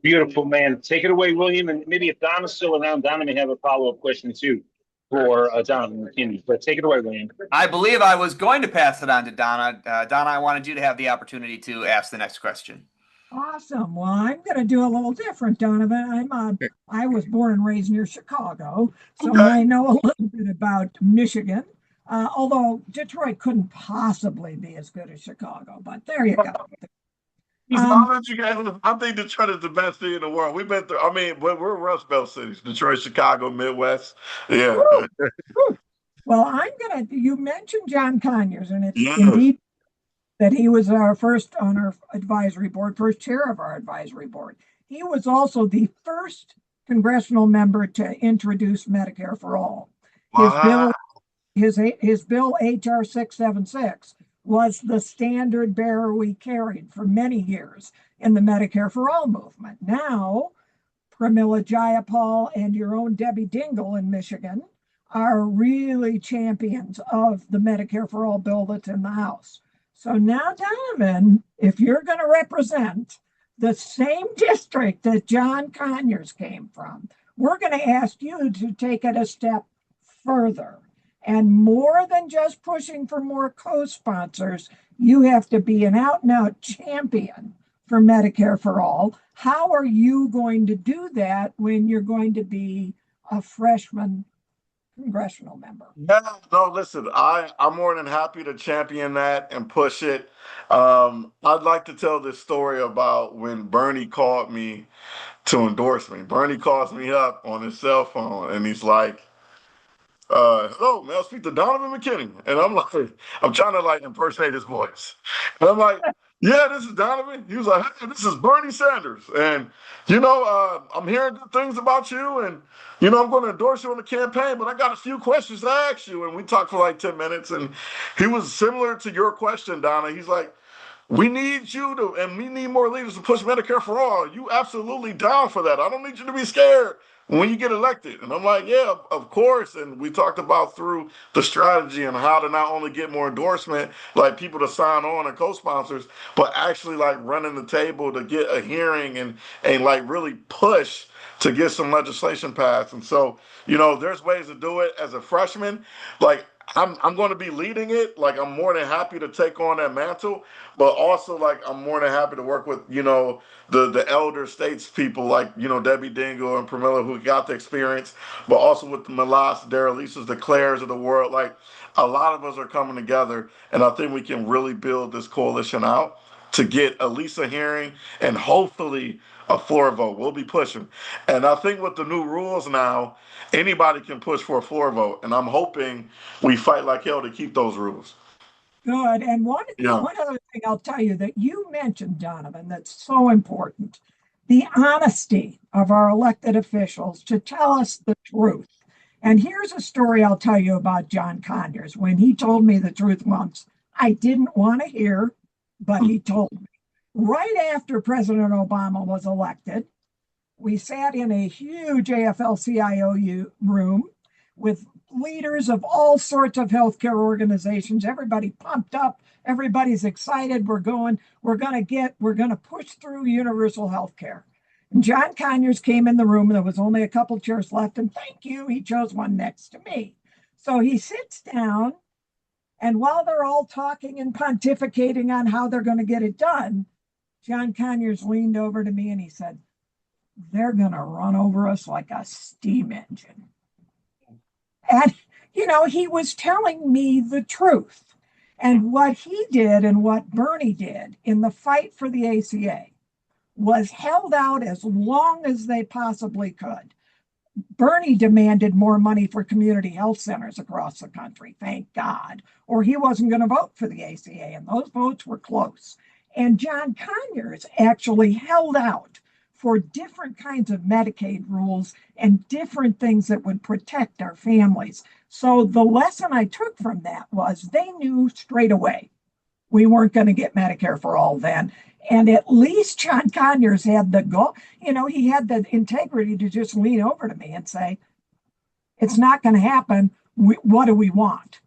Beautiful, man. Take it away, William. And maybe if Donna's still around, Donna may have a follow-up question too for Donavan McKinney. But take it away, William. I believe I was going to pass it on to Donna. Donna, I wanted you to have the opportunity to ask the next question. Awesome. Well, I'm going to do a little different, Donovan. I was born and raised near Chicago, so I know a little bit about Michigan. Although Detroit couldn't possibly be as good as Chicago, but there you go. I think Detroit is the best city in the world. We've been through, I mean, we're Rust Belt cities, Detroit, Chicago, Midwest. Yeah. Well, you mentioned John Conyers, and it's indeed that he was our first on our advisory board, first chair of our advisory board. He was also the first congressional member to introduce Medicare for All. Wow. His bill HR 676 was the standard bearer we carried for many years in the Medicare for All movement. Now, Pramila Jayapal and your own Debbie Dingell in Michigan are really champions of the Medicare for All bill that's in the House. So now, Donovan, if you're going to represent the same district that John Conyers came from, we're going to ask you to take it a step further. And more than just pushing for more co-sponsors, you have to be an out-and-out champion for Medicare for All. How are you going to do that when you're going to be a freshman congressional member? Yeah, no, listen, I'm more than happy to champion that and push it. I'd like to tell this story about when Bernie called me to endorse me. Bernie calls me up on his cell phone and he's like, hello, may I speak to Donavan McKinney? And I'm like, I'm trying to like impersonate his voice. And I'm like, yeah, this is Donovan. He was like, hey, this is Bernie Sanders. And, I'm hearing good things about you. And, I'm going to endorse you on the campaign, but I got a few questions to ask you. And we talked for like 10 minutes. And he was similar to your question, Donna. He's like, we need you to, and we need more leaders to push Medicare for All. You absolutely down for that. I don't need you to be scared when you get elected. And I'm like, yeah, of course. And we talked about through the strategy and how to not only get more endorsement, like people to sign on and co-sponsors, but actually like running the table to get a hearing and like really push to get some legislation passed. And so, there's ways to do it as a freshman. Like, I'm going to be leading it. Like, I'm more than happy to take on that mantle, but also like I'm more than happy to work with the elder states people like Debbie Dingell and Pramila who got the experience, but also with the Malas, Darrell-Lisas, the Claires of the world. Like, a lot of us are coming together, and I think we can really build this coalition out to get at least a hearing and hopefully a floor vote. We'll be pushing, and I think with the new rules now, anybody can push for a floor vote, and I'm hoping we fight like hell to keep those rules. Good. And one other thing I'll tell you that you mentioned, Donovan, that's so important, the honesty of our elected officials to tell us the truth. And here's a story I'll tell you about John Conyers. When he told me the truth once, I didn't want to hear, but he told me. Right after President Obama was elected, we sat in a huge AFL-CIO room with leaders of all sorts of healthcare organizations. Everybody pumped up. Everybody's excited. We're going to push through universal healthcare. And John Conyers came in the room, and there was only a couple chairs left. And thank you, he chose one next to me. So he sits down, and while they're all talking and pontificating on how they're going to get it done, John Conyers leaned over to me and he said, they're going to run over us like a steam engine. And, he was telling me the truth. And what he did and what Bernie did in the fight for the ACA was held out as long as they possibly could. Bernie demanded more money for community health centers across the country, thank God, or he wasn't going to vote for the ACA, and those votes were close. And John Conyers actually held out for different kinds of Medicaid rules and different things that would protect our families. So the lesson I took from that was they knew straight away we weren't going to get Medicare for all then. And at least John Conyers had the goal, he had the integrity to just lean over to me and say, it's not going to happen. What do we want?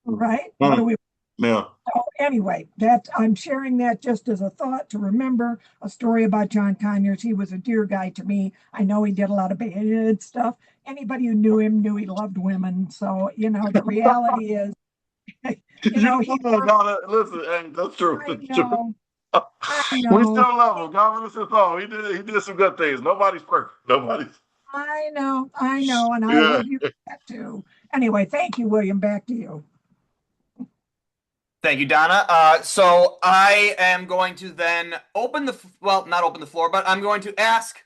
Right? What do we Yeah. So anyway, I'm sharing that just as a thought to remember a story about John Conyers. He was a dear guy to me. I know he did a lot of bad stuff. Anybody who knew him knew he loved women. So, the reality is, listen, and that's true. I That's true. know, I We know, still love him. God bless his soul. He did some good things. Nobody's perfect. Nobody's. I know, and I Yeah. love you for that too. Anyway, thank you, William. Back to you. Thank you, Donna. So I am going to then not open the floor, but I'm going to ask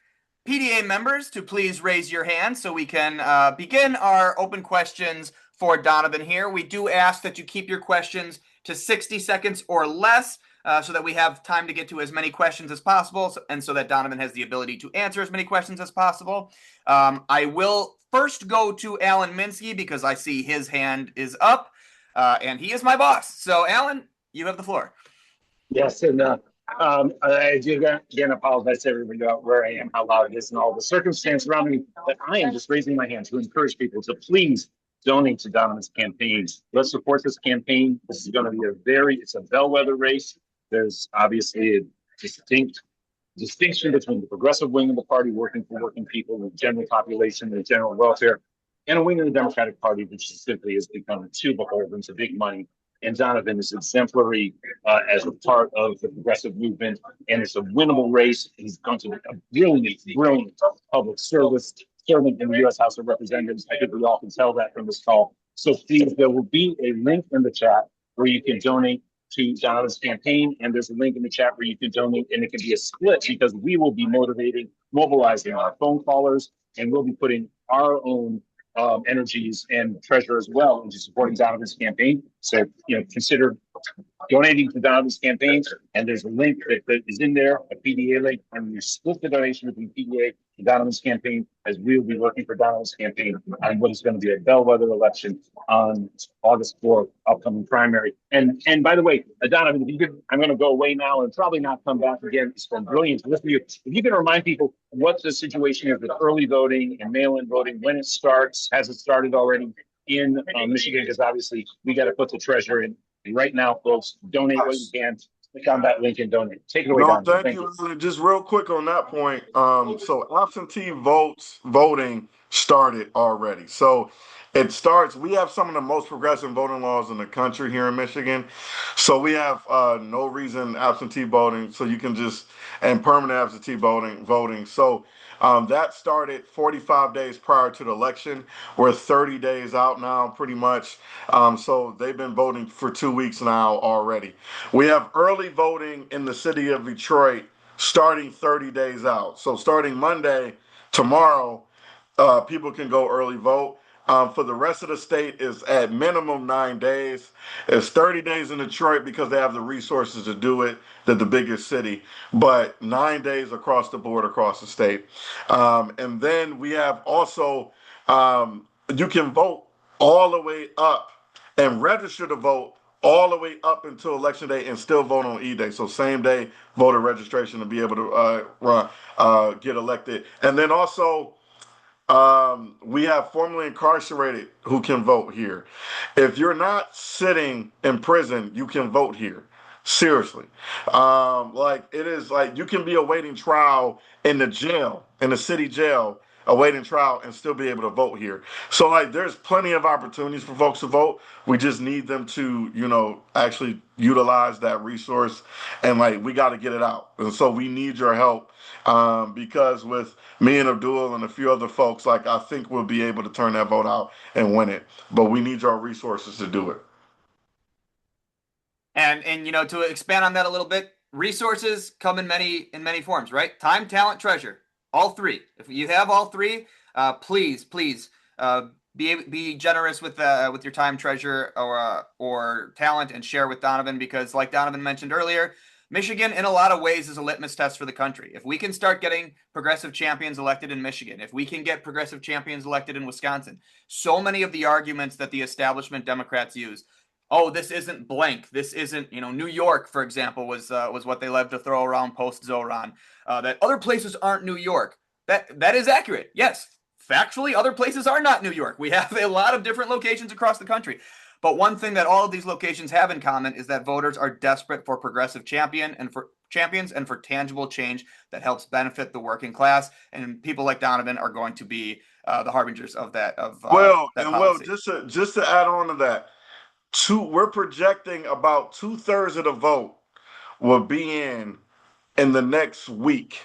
PDA members to please raise your hand so we can begin our open questions for Donovan here. We do ask that you keep your questions to 60 seconds or less so that we have time to get to as many questions as possible and so that Donovan has the ability to answer as many questions as possible. I will first go to Alan Minsky because I see his hand is up. And he is my boss. So, Alan, you have the floor. Yes, and I do again apologize to everybody about where I am, how loud it is, and all the circumstance around me. But I am just raising my hand to encourage people to please donate to Donovan's campaign. Let's support this campaign. This is going to be it's a bellwether race. There's obviously a distinction between the progressive wing of the party working for working people, the general population, the general welfare, and a wing of the Democratic Party, which simply has become too beholden to big money. And Donovan is exemplary as a part of the progressive movement, and it's a winnable race. He's going to be a brilliant public service servant in the U.S. House of Representatives. I think we all can tell that from this call. So please, there will be a link in the chat where you can donate to Donovan's campaign, and there's a link in the chat where you can donate, and it can be a split because we will be mobilizing our phone callers, and we'll be putting our own energies and treasure as well into supporting Donovan's campaign. So, consider donating to Donovan's campaign, and there's a link that is in there, a PDA link, and you split the donation between PDA and Donovan's campaign, as we'll be working for Donovan's campaign on what is going to be a bellwether election on August 4th, upcoming primary. And by the way, Donovan, if you could, I'm going to go away now and probably not come back again. It's been brilliant to listen to you. If you can remind people what the situation is with early voting and mail-in voting, when it starts, has it started already in Michigan? Because obviously we got to put the treasure in. And right now, folks, donate what you can. Click on that link and donate. Take it away, Don. Thank you. Just real quick on that point. So absentee voting started already. So it starts. We have some of the most progressive voting laws in the country here in Michigan. So we have no reason absentee voting. So you can and permanent absentee voting. So that started 45 days prior to the election. We're 30 days out now, pretty much. So they've been voting for 2 weeks now already. We have early voting in the city of Detroit starting 30 days out. So starting Monday, tomorrow, people can go early vote. For the rest of the state is at minimum 9 days. It's 30 days in Detroit because they have the resources to do it. They're the biggest city, but 9 days across the board, across the state. And then we have also, you can vote all the way up and register to vote all the way up until election day and still vote on E-Day. So same day voter registration to be able to get elected. And then also, we have formerly incarcerated who can vote here. If you're not sitting in prison, you can vote here. Seriously. It is like you can be awaiting trial in the jail, in the city jail, awaiting trial and still be able to vote here. So like there's plenty of opportunities for folks to vote. We just need them to, actually utilize that resource, and like we got to get it out. And so we need your help, because with me and Abdul and a few other folks, like I think we'll be able to turn that vote out and win it. But we need your resources to do it. And to expand on that a little bit, resources come in many forms, right? Time, talent, treasure, all three. If you have all three, please be generous with your time, treasure, or talent, and share with Donavan, because like Donavan mentioned earlier, Michigan in a lot of ways is a litmus test for the country. If we can start getting progressive champions elected in Michigan, if we can get progressive champions elected in Wisconsin, so many of the arguments that the establishment Democrats use, oh, this isn't blank, this isn't, New York, for example, was what they love to throw around post-Zoran, that other places aren't New York. That is accurate. Yes, factually, other places are not New York. We have a lot of different locations across the country. But one thing that all of these locations have in common is that voters are desperate for progressive champions and for tangible change that helps benefit the working class. And people like Donavan are going to be the harbingers of that. Just to add on to that, we're projecting about 2/3 of the vote will be in the next week.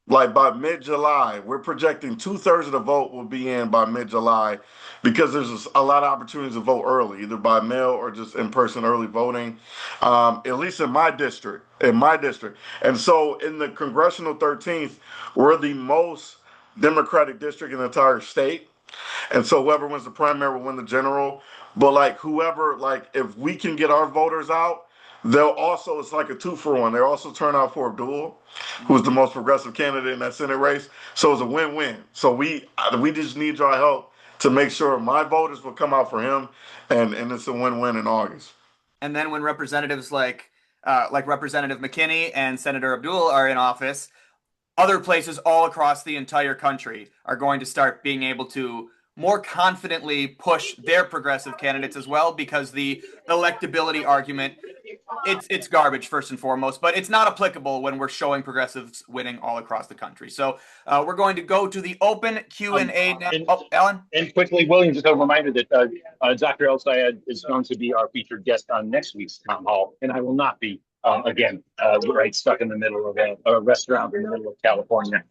Like by mid-July, we're projecting 2/3 of the vote will be in by mid-July, because there's a lot of opportunities to vote early, either by mail or just in-person early voting, at least in my district. And so in the congressional 13th, we're the most Democratic district in the entire state. And so whoever wins the primary will win the general. But like if we can get our voters out, it's like a 2-for-1. They also turn out for Abdul, who's the most progressive candidate in that Senate race. So it's a win-win. So we just need your help to make sure my voters will come out for him, and it's a win-win in August. And then when representatives like Representative McKinney and Senator Abdul are in office, other places all across the entire country are going to start being able to more confidently push their progressive candidates as well, because the electability argument, it's garbage first and foremost, but it's not applicable when we're showing progressives winning all across the country. So we're going to go to the open Q&A now. Alan? And quickly, William, just a reminder that Dr. El-Sayed is going to be our featured guest on next week's town hall, and I will not be, stuck in the middle of a restaurant in the middle of California.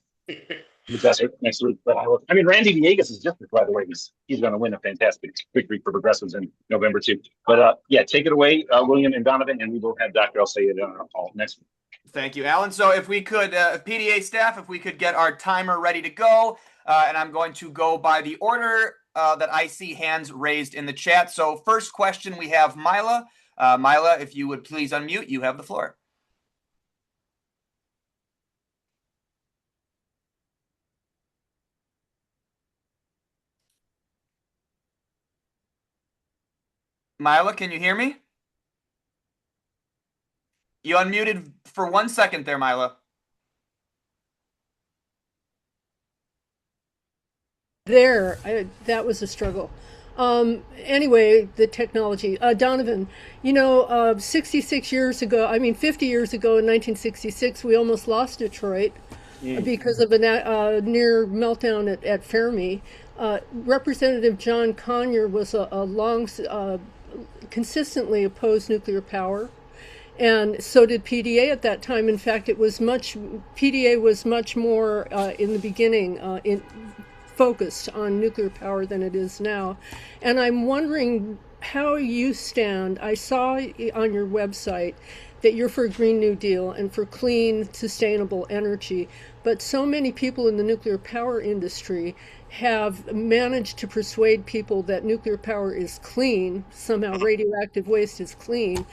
The desert next week. But Randy Villegas is district, by the way. He's going to win a fantastic victory for progressives in November too. But take it away, William and Donavan, and we will have Dr. El-Sayed on our call next week. Thank you, Alan. So if we could, PDA staff, if we could get our timer ready to go, and I'm going to go by the order that I see hands raised in the chat. So first question, we have Mila. Mila, if you would please unmute, you have the floor. Mila, can you hear me? You unmuted for 1 second there, Mila. That was a struggle. Anyway, the technology. Donavan, 66 years ago, 50 years ago in 1966, we almost lost Detroit because of a near meltdown at Fermi. Representative John Conyers was a long, consistently opposed nuclear power, and so did PDA at that time. In fact, PDA was much more in the beginning focused on nuclear power than it is now. And I'm wondering how you stand. I saw on your website that you're for a Green New Deal and for clean, sustainable energy, but so many people in the nuclear power industry have managed to persuade people that nuclear power is clean, somehow radioactive waste is clean.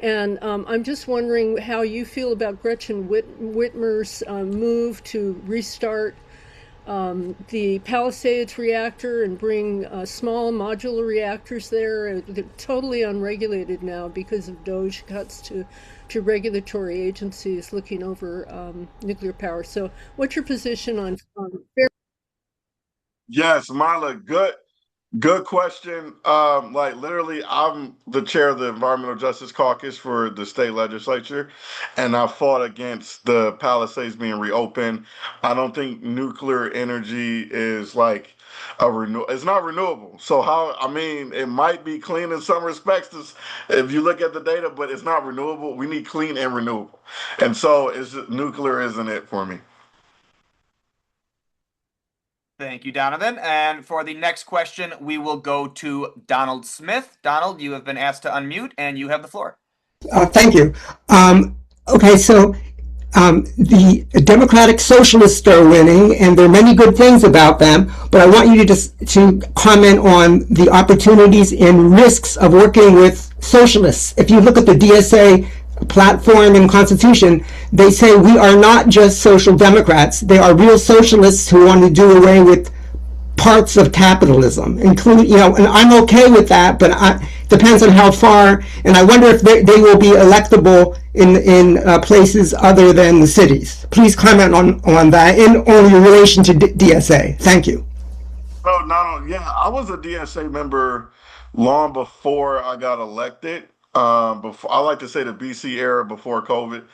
And I'm just wondering how you feel about Gretchen Whitmer's move to restart the Palisades reactor and bring small modular reactors there. They're totally unregulated now because of DOGE cuts to regulatory agencies looking over nuclear power. So what's your position on Yes, Marla, good Good question. Like literally, I'm the chair of the Environmental Justice Caucus for the state legislature, and I fought against the Palisades being reopened. I don't think nuclear energy is like a renew. It's not renewable. So how? I mean, it might be clean in some respects, if you look at the data, but it's not renewable. We need clean and renewable, and so it's nuclear isn't it for me. Thank you, Donovan. And for the next question, we will go to Donald Smith. Donald, you have been asked to unmute, and you have the floor. Thank you. Okay, so the Democratic Socialists are winning, and there are many good things about them. But I want you to just to comment on the opportunities and risks of working with socialists. If you look at the DSA platform and constitution, they say we are not just social democrats. They are real socialists who want to do away with parts of capitalism, including, and I'm okay with that, but depends on how far, and I wonder if they will be electable in places other than the cities. Please comment on that in your relation to DSA. Thank you. Yeah, I was a DSA member long before I got elected. Before I like to say the BC era before COVID,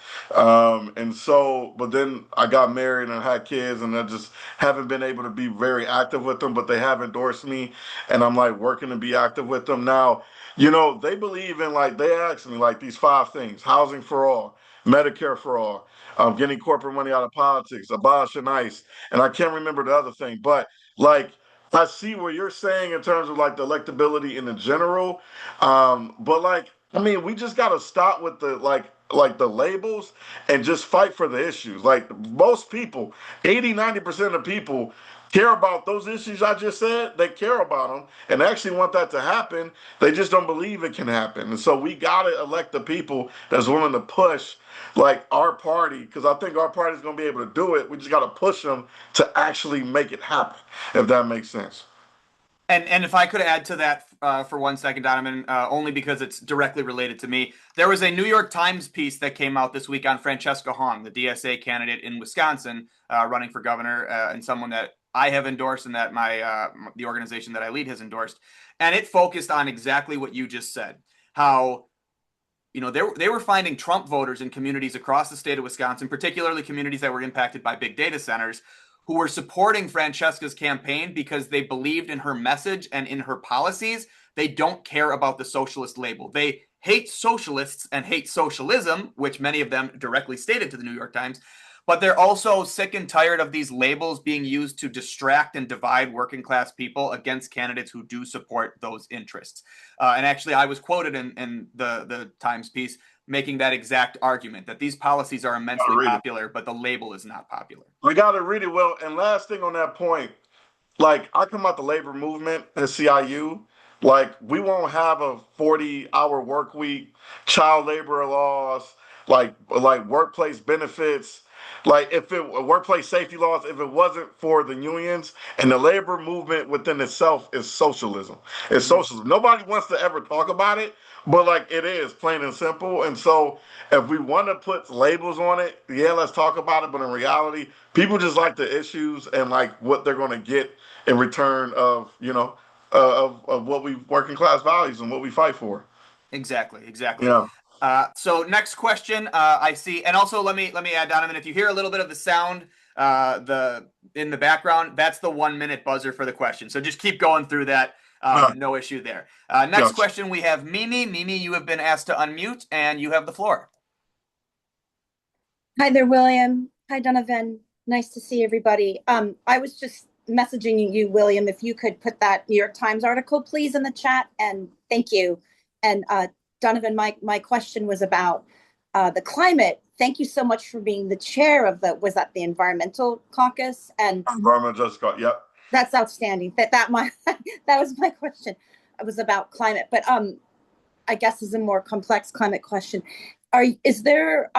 and so, but then I got married and had kids, and I just haven't been able to be very active with them. But they have endorsed me, and I'm like working to be active with them now. They believe in like they asked me like these five things: housing for all, Medicare for all, getting corporate money out of politics, abolishing ICE, and I can't remember the other thing, but like. I see what you're saying in terms of like the electability in the general, but like I mean, we just gotta stop with the like the labels and just fight for the issues. Like most people, 80-90% of people care about those issues I just said. They care about them and actually want that to happen. They just don't believe it can happen. And so we gotta elect the people that's willing to push like our party, because I think our party is gonna be able to do it. We just gotta push them to actually make it happen, if that makes sense. And if I could add to that for 1 second, Donovan, only because it's directly related to me. There was a New York Times piece that came out this week on Francesca Hong, the DSA candidate in Wisconsin, running for governor, and someone that I have endorsed and that the organization that I lead has endorsed. And it focused on exactly what you just said, how they were finding Trump voters in communities across the state of Wisconsin, particularly communities that were impacted by big data centers, who were supporting Francesca's campaign because they believed in her message and in her policies. They don't care about the socialist label. They hate socialists and hate socialism, which many of them directly stated to the New York Times. But they're also sick and tired of these labels being used to distract and divide working class people against candidates who do support those interests. And actually, I was quoted in the Times piece making that exact argument, that these policies are immensely popular, but the label is not popular. We got to read it well. And last thing on that point, like I come out the labor movement at SEIU. Like we won't have a 40-hour work week, child labor laws, like workplace benefits, like if it workplace safety laws, if it wasn't for the unions and the labor movement within itself is socialism. It's socialism. Nobody wants to ever talk about it, but like it is plain and simple. And so if we want to put labels on it, yeah, let's talk about it. But in reality, people just like the issues and like what they're going to get in return of of what we working class values and what we fight for. Exactly. Yeah. So next question, I see, and also let me add, Donovan, if you hear a little bit of the sound in the background, that's the 1 minute buzzer for the question. So just keep going through that. No issue there. Next question, we have Mimi. Mimi, you have been asked to unmute, and you have the floor. Hi there, William. Hi, Donovan. Nice to see everybody. I was just messaging you, William, if you could put that New York Times article, please, in the chat, and thank you. And Donovan, my question was about the climate. Thank you so much for being the chair of was that the Environmental Caucus? And Environmental Justice Caucus, yep. That's outstanding. That was my question. It was about climate, but I guess is a more complex climate question. Is there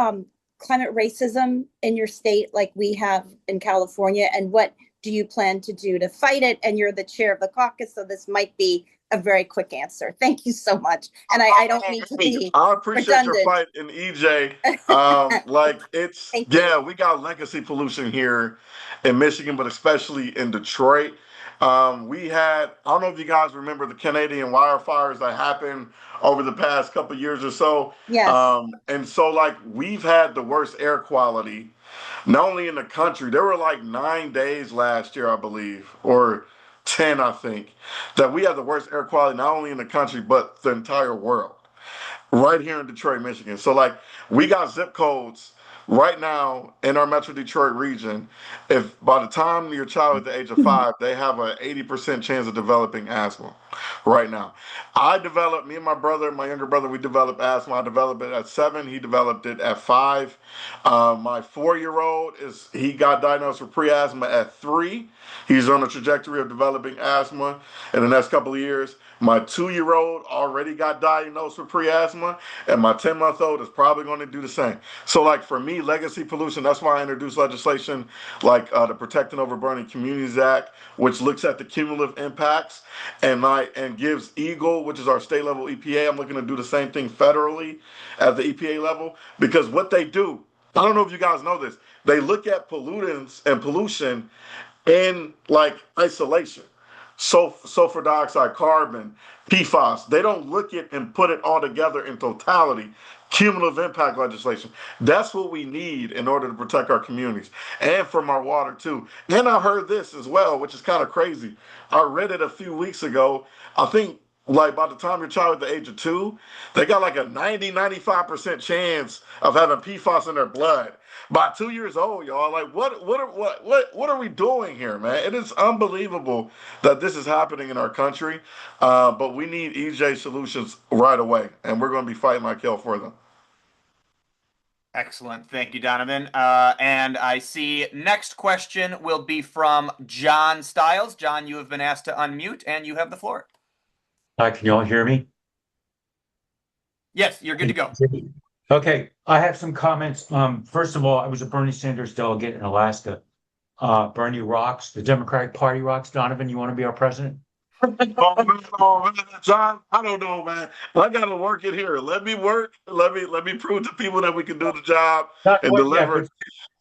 climate racism in your state like we have in California? And what do you plan to do to fight it? And you're the chair of the caucus, so this might be a very quick answer. Thank you so much. And I don't mean to be I appreciate redundant. your fight in EJ. Like it's we got legacy pollution here in Michigan, but especially in Detroit. We had, I don't know if you guys remember the Canadian wildfires that happened over the past couple of years or so. Yes. And so, like, we've had the worst air quality, not only in the country, there were like 9 days last year, I believe, or 10, I think, that we had the worst air quality, not only in the country, but the entire world, right here in Detroit, Michigan. So, like, we got zip codes right now in our Metro Detroit region. If by the time your child at the age of 5, they have an 80% chance of developing asthma right now. Me and my brother, my younger brother, we developed asthma. I developed it at 7. He developed it at 5. My 4-year-old he got diagnosed with pre-asthma at 3. He's on a trajectory of developing asthma in the next couple of years. My 2-year-old already got diagnosed with pre-asthma, and my 10-month-old is probably going to do the same. So, like, for me, legacy pollution, that's why I introduced legislation like the Protecting Over Burning Communities Act, which looks at the cumulative impacts and gives EGLE, which is our state level EPA. I'm looking to do the same thing federally at the EPA level, because what they do, I don't know if you guys know this, they look at pollutants and pollution in like isolation. Sulfur dioxide, carbon, PFAS. They don't look at and put it all together in totality. Cumulative impact legislation. That's what we need in order to protect our communities and from our water too. And I heard this as well, which is kind of crazy. I read it a few weeks ago. I think like by the time your child at the age of 2, they got like a 95% chance of having PFAS in their blood. By 2 years old, y'all, like what are we doing here, man? It is unbelievable that this is happening in our country. But we need EJ solutions right away, and we're going to be fighting like hell for them. Excellent. Thank you, Donovan. And I see next question will be from John Stiles. John, you have been asked to unmute, and you have the floor. Hi, can you all hear me? Yes, you're good to go. Okay, I have some comments. First of all, I was a Bernie Sanders delegate in Alaska. Bernie rocks. The Democratic Party rocks. Donovan, you want to be our president? Oh, man, John, I don't know, man. I gotta work it here. Let me work. Let me prove to people that we can do the job and deliver.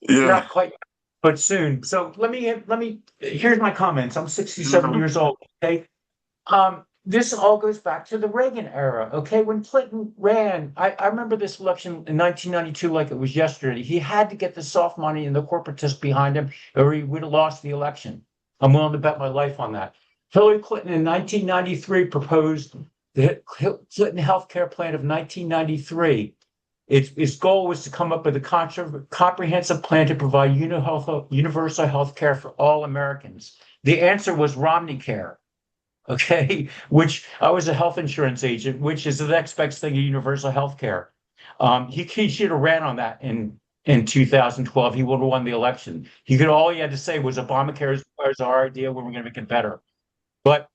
Not quite, but soon. So let me. Here's my comments. I'm 67 years old. Okay. This all goes back to the Reagan era. Okay, when Clinton ran, I remember this election in 1992 like it was yesterday. He had to get the soft money and the corporatists behind him, or he would have lost the election. I'm willing to bet my life on that. Hillary Clinton in 1993 proposed the Clinton healthcare plan of 1993. Its goal was to come up with a comprehensive plan to provide universal health care for all Americans. The answer was Romney Care, okay, which I was a health insurance agent, which is the next best thing to universal health care. He should have ran on that in 2012. He would have won the election. All he had to say was Obamacare is our idea, we're going to make it better. But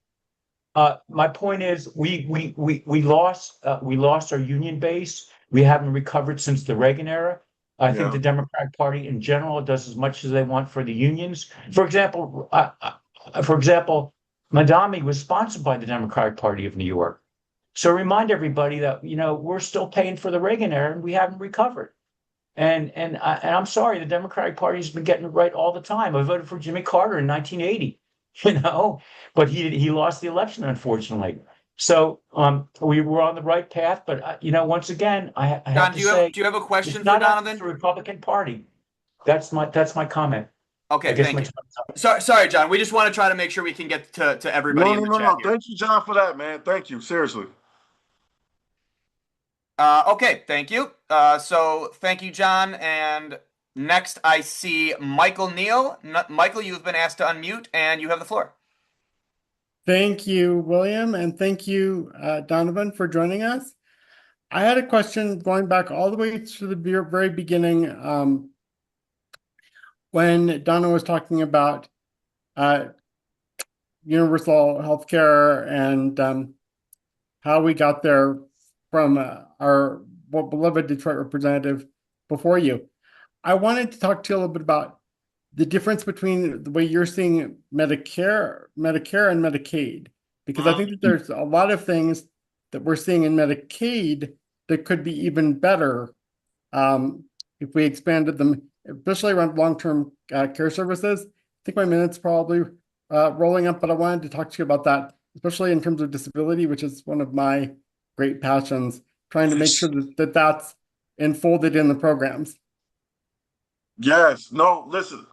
my point is, we lost our union base. We haven't recovered since the Reagan era. I think the Democratic Party in general does as much as they want for the unions. For example, Madami was sponsored by the Democratic Party of New York. So remind everybody that we're still paying for the Reagan era and we haven't recovered. And I'm sorry, the Democratic Party has been getting it right all the time. I voted for Jimmy Carter in 1980. But he lost the election, unfortunately. So we were on the right path, but once again, I have to say, do you have a question for Donovan? The Republican Party. That's my comment. Okay, thank you. Sorry, John. We just want to try to make sure we can get to everybody in the chat here. Thank you, John, for that, man. Thank you, seriously. Okay, thank you. So thank you, John. And next, I see Michael Neal. Michael, you've been asked to unmute, and you have the floor. Thank you, William, and thank you, Donovan, for joining us. I had a question going back all the way to the very beginning when Donna was talking about universal healthcare and how we got there from our beloved Detroit representative before you. I wanted to talk to you a little bit about the difference between the way you're seeing Medicare and Medicaid, because I think that there's a lot of things that we're seeing in Medicaid that could be even better if we expanded them, especially around long-term care services. I think my minute's probably rolling up, but I wanted to talk to you about that, especially in terms of disability, which is one of my great passions, trying to make sure that that's enfolded in the programs. Yes. No, listen,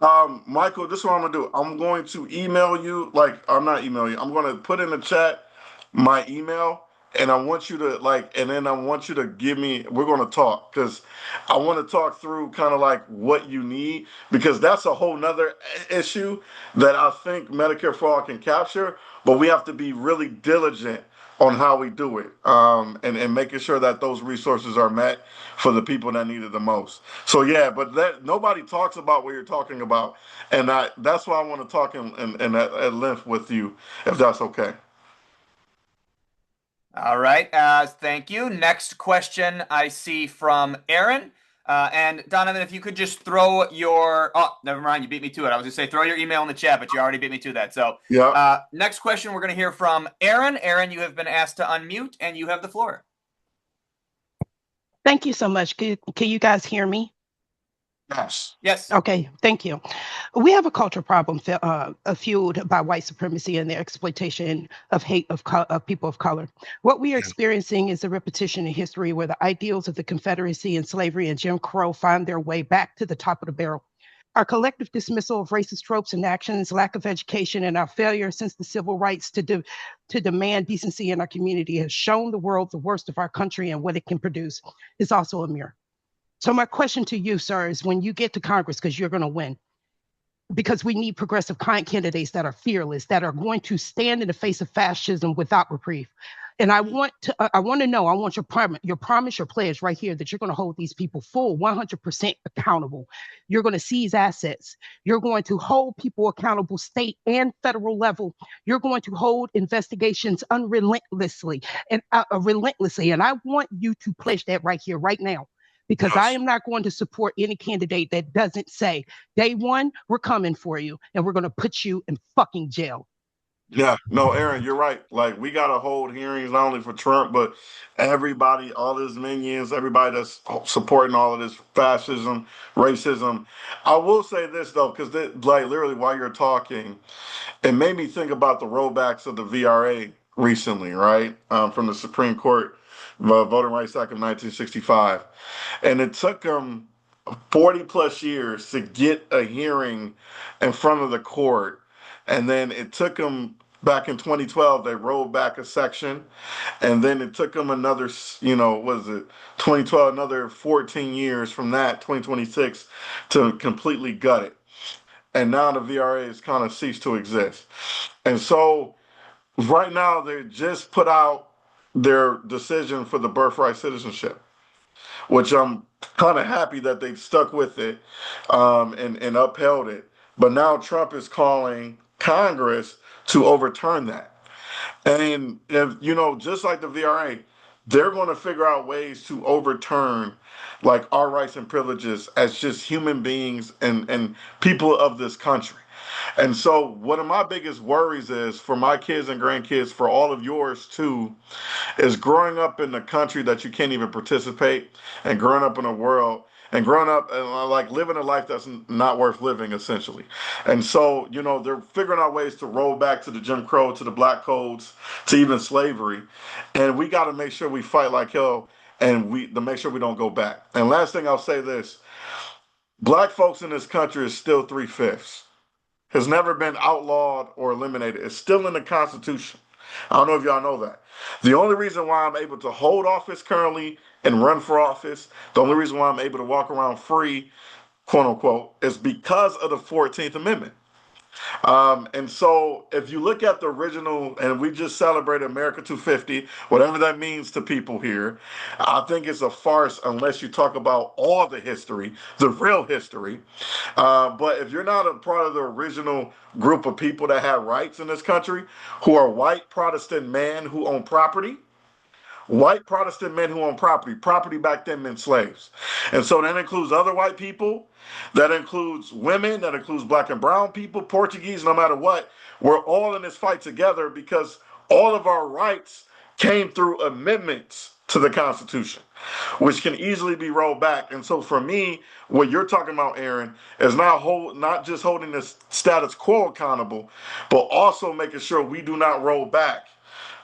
Michael, this is what I'm gonna do. I'm going to email you, like, I'm not email you. I'm gonna put in the chat my email, and I want you to and then I want you to give me. We're gonna talk because I want to talk through kind of like what you need, because that's a whole nother issue that I think Medicare for All can capture, but we have to be really diligent on how we do it, and making sure that those resources are met for the people that need it the most. So yeah, but that nobody talks about what you're talking about, and that's why I want to talk at length with you, if that's okay. All right. Thank you. Next question I see from Aaron. And Donovan, if you could just throw your, oh, never mind. You beat me to it. I was going to say, throw your email in the chat, but you already beat me to that. So Yeah. Next question we're going to hear from Aaron. Aaron, you have been asked to unmute and you have the floor. Thank you so much. Can you guys hear me? Yes. Yes. Okay, thank you. We have a culture problem fueled by white supremacy and the exploitation of hate of people of color. What we are experiencing is a repetition in history where the ideals of the Confederacy and slavery and Jim Crow find their way back to the top of the barrel. Our collective dismissal of racist tropes and actions, lack of education, and our failure since the civil rights to demand decency in our community has shown the world the worst of our country and what it can produce is also a mirror. So my question to you, sir, is when you get to Congress, because you're going to win, because we need progressive candidates that are fearless, that are going to stand in the face of fascism without reprieve. And I want to know, I want your promise, your pledge right here that you're going to hold these people full 100% accountable. You're going to seize assets. You're going to hold people accountable state and federal level. You're going to hold investigations unrelentlessly and relentlessly. And I want you to pledge that right here, right now. Because I am not going to support any candidate that doesn't say, day one, we're coming for you and we're going to put you in fucking jail. Yeah, no, Aaron, you're right. Like, we got to hold hearings not only for Trump, but everybody, all his minions, everybody that's supporting all of this fascism, racism. I will say this, though, because literally while you're talking, it made me think about the rollbacks of the VRA recently, right? From the Supreme Court, Voting Rights Act of 1965. And it took them 40 plus years to get a hearing in front of the court. And then it took them back in 2012, they rolled back a section. And then it took them another, 2012, another 14 years from that, 2026, to completely gut it. And now the VRA has kind of ceased to exist. And so right now, they just put out their decision for the birthright citizenship, which I'm kind of happy that they stuck with it, and upheld it. But now Trump is calling Congress to overturn that. And if just like the VRA, they're going to figure out ways to overturn like our rights and privileges as just human beings and people of this country. And so one of my biggest worries is for my kids and grandkids, for all of yours too, is growing up in a country that you can't even participate, and growing up in a world and growing up and like living a life that's not worth living, essentially. And so, they're figuring out ways to roll back to the Jim Crow, to the black codes, to even slavery. And we got to make sure we fight like hell, and to make sure we don't go back. And last thing I'll say this, black folks in this country is still 3/5. Has never been outlawed or eliminated. It's still in the Constitution. I don't know if y'all know that. The only reason why I'm able to hold office currently and run for office, the only reason why I'm able to walk around free, quote unquote, is because of the 14th Amendment. And so if you look at the original, and we just celebrated America 250, whatever that means to people here, I think it's a farce unless you talk about all the history, the real history. But if you're not a part of the original group of people that had rights in this country, who are white Protestant men who own property, white Protestant men who own property. Property back then meant slaves. And so that includes other white people, that includes women, that includes black and brown people, Portuguese, no matter what. We're all in this fight together because all of our rights came through amendments to to the Constitution, which can easily be rolled back. And so for me, what you're talking about, Aaron, is not just holding the status quo accountable, but also making sure we do not roll back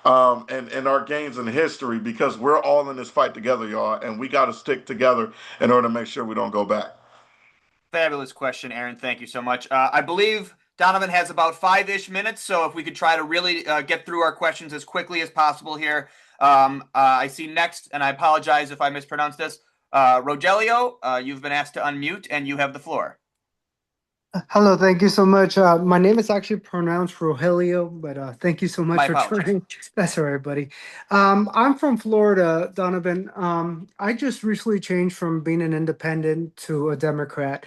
and our gains in history, because we're all in this fight together, y'all, and we got to stick together in order to make sure we don't go back. Fabulous question, Aaron. Thank you so much. I believe Donovan has about 5-ish minutes, so if we could try to really get through our questions as quickly as possible here. I see next, and I apologize if I mispronounce this, Rogelio, you've been asked to unmute, and you have the floor. Hello, thank you so much. My name is actually pronounced Rogelio, but thank you so much My for apologies. trying. That's all right, buddy. I'm from Florida, Donovan. I just recently changed from being an independent to a Democrat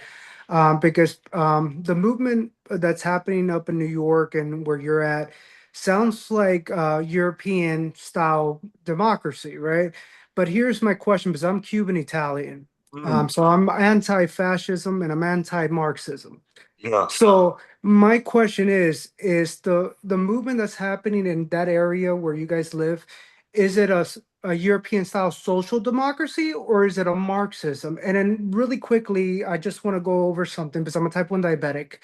because the movement that's happening up in New York and where you're at sounds like European style democracy, right? But here's my question, because I'm Cuban Italian. So I'm anti-fascism and I'm anti-Marxism. Yeah. So my question is the movement that's happening in that area where you guys live, is it a European style social democracy or is it a Marxism? And then really quickly, I just want to go over something because I'm a type 1 diabetic.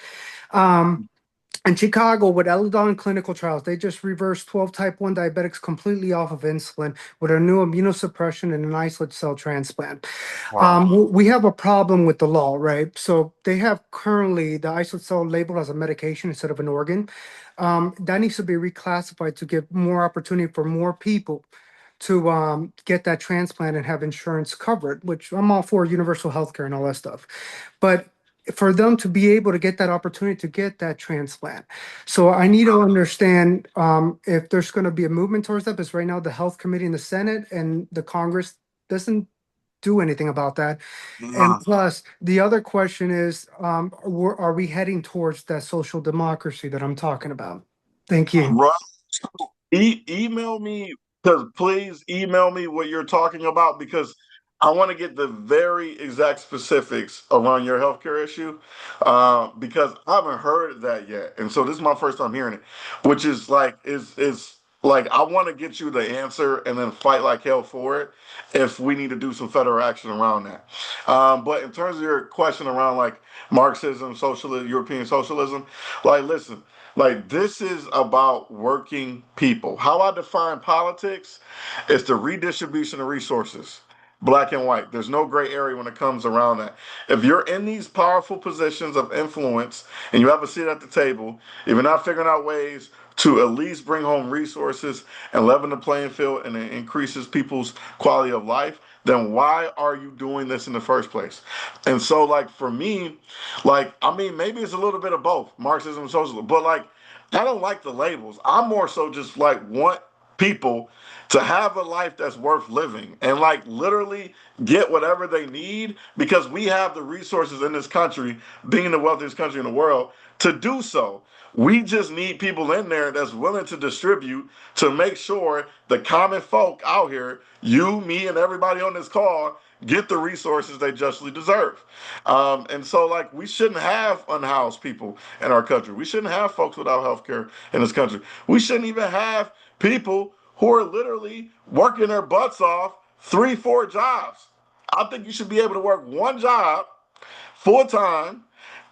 In Chicago, with Eledon clinical trials, they just reversed 12 type 1 diabetics completely off of insulin with a new immunosuppression and an islet cell transplant. We have a problem with the law, right? So they have currently the islet cell labeled as a medication instead of an organ. That needs to be reclassified to give more opportunity for more people to get that transplant and have insurance covered, which I'm all for, universal healthcare and all that stuff. But for them to be able to get that opportunity to get that transplant. So I need to understand if there's going to be a movement towards that, because right now the health committee in the Senate and the Congress doesn't do anything about that. And plus, the other question is, are we heading towards that social democracy that I'm talking about? Thank you. Right. Email me, please email me what you're talking about, because I want to get the very exact specifics around your healthcare issue, because I haven't heard that yet, and so this is my first time hearing it, which is like is like I want to get you the answer and then fight like hell for it if we need to do some federal action around that. But in terms of your question around like Marxism, socialism, European socialism, like listen. Like, this is about working people. How I define politics is the redistribution of resources, black and white. There's no gray area when it comes around that. If you're in these powerful positions of influence and you have a seat at the table, if you're not figuring out ways to at least bring home resources and level the playing field, and it increases people's quality of life, then why are you doing this in the first place? And so, like, for me, like, I mean, maybe it's a little bit of both, Marxism and socialism, but like, I don't like the labels. I'm more so just like want people to have a life that's worth living and like literally get whatever they need, because we have the resources in this country, being the wealthiest country in the world, to do so. We just need people in there that's willing to distribute to make sure the common folk out here, you, me, and everybody on this call, get the resources they justly deserve. And so, like, we shouldn't have unhoused people in our country. We shouldn't have folks without health care in this country. We shouldn't even have people who are literally working their butts off 3-4 jobs. I think you should be able to work one job full time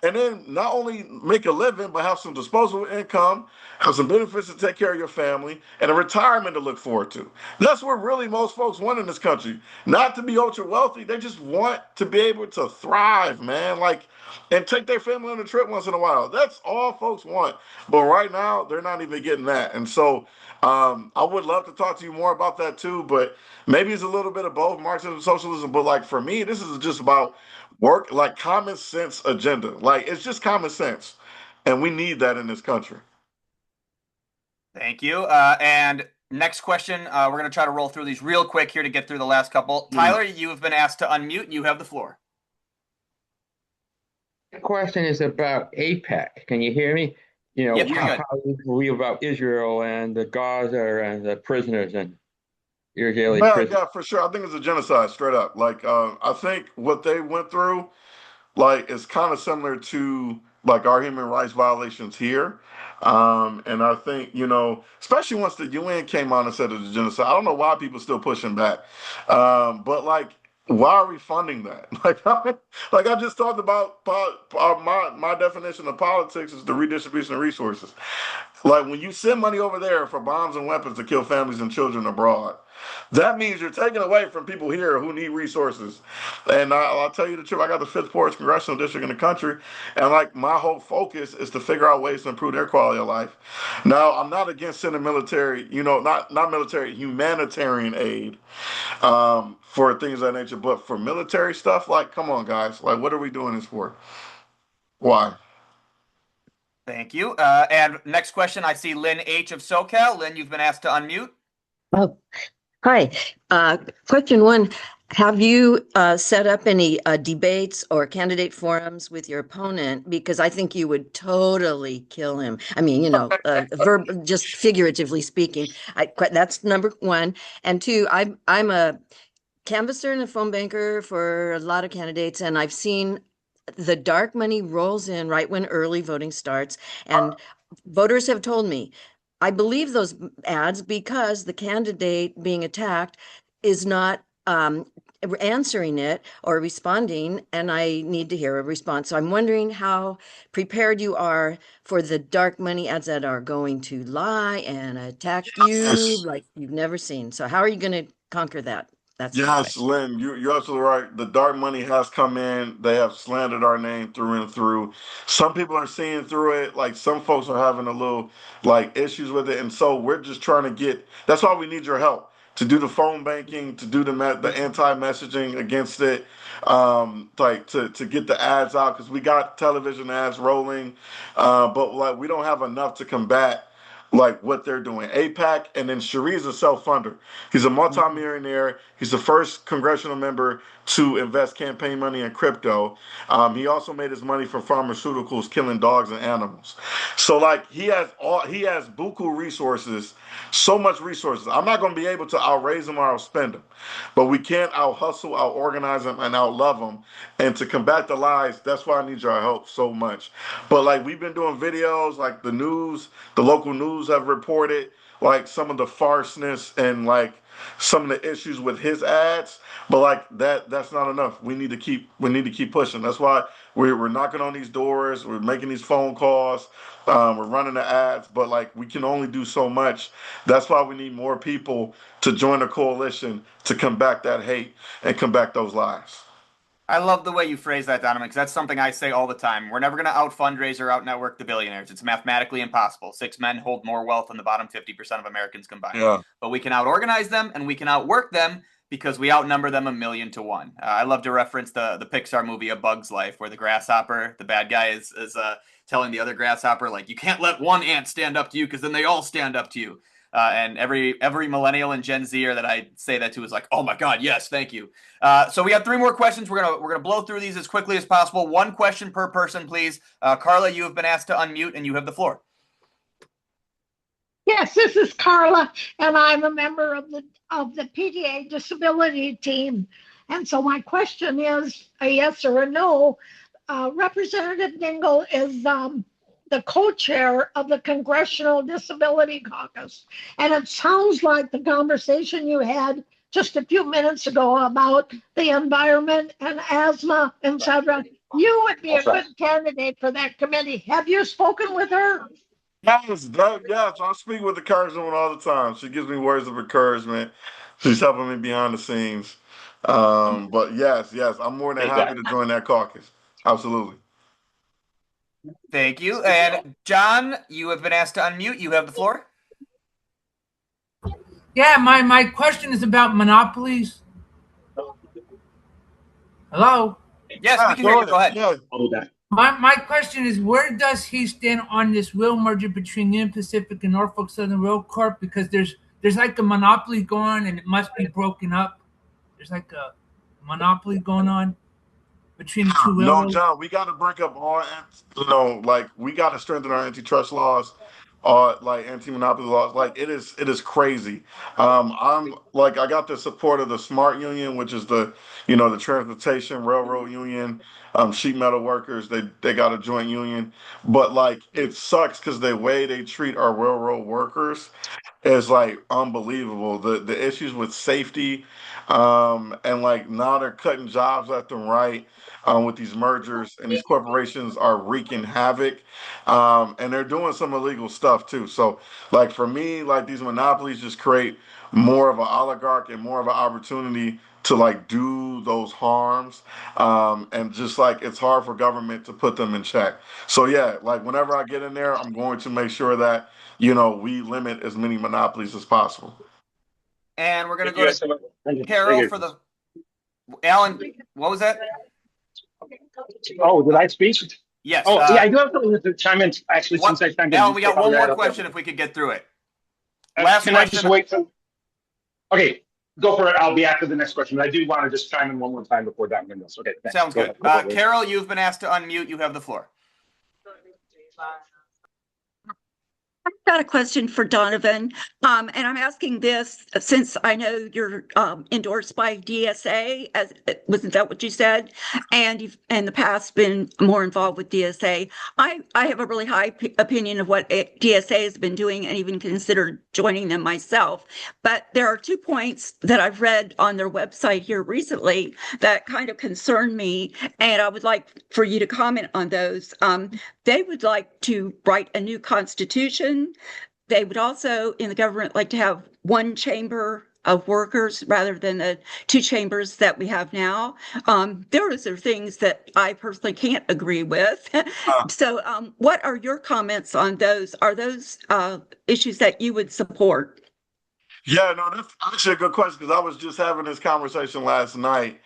and then not only make a living, but have some disposable income, have some benefits to take care of your family, and a retirement to look forward to. That's what really most folks want in this country. Not to be ultra wealthy, they just want to be able to thrive, man. Like, and take their family on a trip once in a while. That's all folks want. But right now, they're not even getting that. And so I would love to talk to you more about that too, but maybe it's a little bit of both, Marxism and socialism. But like for me, this is just about work, like common sense agenda. Like it's just common sense. And we need that in this country. Thank you. And next question, we're going to try to roll through these real quick here to get through the last couple. Tyler, you have been asked to unmute. You have the floor. The question is about APEC. Can you hear me? You know, Yep, how we believe about Israel and the Gaza and the prisoners and Israeli prisoners. Yeah, for sure. I think it's a genocide, straight up. Like, I think what they went through, like, is kind of similar to like our human rights violations here. And I think, especially once the UN came out and said it's a genocide, I don't know why people still pushing back. But like, why are we funding that? Like I just talked about my definition of politics is the redistribution of resources. Like when you send money over there for bombs and weapons to kill families and children abroad, that means you're taking away from people here who need resources. And I'll tell you the truth, I got the fifth poorest congressional district in the country, and like my whole focus is to figure out ways to improve their quality of life. Now, I'm not against sending military, not military, humanitarian aid for things of that nature, but for military stuff, like, come on, guys, like, what are we doing this for? Why? Thank you. And next question, I see Lynn H. of SoCal. Lynn, you've been asked to unmute. Oh, hi. Question one, have you set up any debates or candidate forums with your opponent? Because I think you would totally kill him. I mean, just figuratively speaking. That's number one. And two, I'm a canvasser and a phone banker for a lot of candidates, and I've seen the dark money rolls in right when early voting starts, and voters have told me, I believe those ads because the candidate being attacked is not answering it or responding, and I need to hear a response. So I'm wondering how prepared you are for the dark money ads that are going to lie and attack you like you've never seen. So how are you going to conquer that? Yes, Lynn, you're absolutely right. The dark money has come in. They have slandered our name through and through. Some people are seeing through it. Like some folks are having a little like issues with it, and so we're just trying to get. That's why we need your help to do the phone banking, to do the anti-messaging against it, like to get the ads out because we got television ads rolling, but like we don't have enough to combat like what they're doing. APAC, and then Cherie's a self-funder. He's a multimillionaire. He's the first congressional member to invest campaign money in crypto. He also made his money from pharmaceuticals, killing dogs and animals. So like he has buku resources, so much resources. I'm not going to be able to outraise him or outspend him, but we can't out hustle, out organize him, and out love him. And to combat the lies, that's why I need your help so much. But like we've been doing videos, like the news, the local news have reported like some of the farceness and like some of the issues with his ads, but like that's not enough. We need to keep pushing. That's why we're knocking on these doors, we're making these phone calls, we're running the ads, but like we can only do so much. That's why we need more people to join the coalition to combat that hate and combat those lies. I love the way you phrase that, Donovan, because that's something I say all the time. We're never going to out fundraise or out network the billionaires. It's mathematically impossible. 6 men hold more wealth than the bottom 50% of Americans combined. Yeah. But we can out organize them and we can outwork them because we outnumber them 1,000,000 to 1. I love to reference the Pixar movie A Bug's Life, where the grasshopper, the bad guy, is telling the other grasshopper, like, you can't let one ant stand up to you because then they all stand up to you. And every millennial and Gen Zer that I say that to is like, oh my God, yes, thank you. So we have 3 more questions. We're gonna blow through these as quickly as possible. 1 question per person, please. Carla, you have been asked to unmute, and you have the floor. Yes, this is Carla, and I'm a member of the PTA disability team. And so my question is a yes or a no. Representative Dingell is the co-chair of the Congressional Disability Caucus. And it sounds like the conversation you had just a few minutes ago about the environment and asthma, etc. You would be a good candidate for that committee. Have you spoken with her? Yes, I speak with the Congresswoman all the time. She gives me words of encouragement. She's helping me behind the scenes. But yes, I'm more than happy to join that caucus. Absolutely. Thank you. And John, you have been asked to unmute. You have the floor. Yeah, my question is about monopolies. Hello? Yes, we can hear you. Go ahead. Yeah. My question is, where does he stand on this will merger between Union Pacific and Norfolk Southern Rail Corp? Because there's like a monopoly going on, and it must be broken up. There's like a monopoly going on between the 2 railroads. No, John, we got to break up all, like we got to strengthen our antitrust laws. like anti-monopoly laws. Like it is crazy. I'm like I got the support of the SMART union, which is the transportation railroad union, sheet metal workers. They got a joint union, but like it sucks because the way they treat our railroad workers is like unbelievable. The issues with safety, and like now they're cutting jobs left and right, with these mergers, and these corporations are wreaking havoc, and they're doing some illegal stuff too. So like for me, like these monopolies just create more of an oligarch and more of an opportunity to like do those harms, and just like it's hard for government to put them in check. So yeah, like whenever I get in there, I'm going to make sure that we limit as many monopolies as possible. And we're going to go to Carol for the Alan. What was that? Oh, did I speak? Yes. Oh, yeah, I do have something to chime in. Actually, since I chimed in, Alan, we got one more question if we could get through it. Last can question. I just wait for? Okay, go for it. I'll be after the next question, but I do want to just chime in one more time before that goes. Okay, thanks. Sounds good. Carol, you've been asked to unmute. You have the floor. I've got a question for Donovan, and I'm asking this since I know you're endorsed by DSA. Wasn't that what you said? And you've in the past been more involved with DSA. I have a really high opinion of what DSA has been doing, and even considered joining them myself. But there are 2 points that I've read on their website here recently that kind of concern me, and I would like for you to comment on those. They would like to write a new constitution. They would also, in the government, like to have one chamber of workers rather than the 2 chambers that we have now. Those are things that I personally can't agree with. So what are your comments on those? Are those issues that you would support? Yeah, no, that's actually a good question because I was just having this conversation last night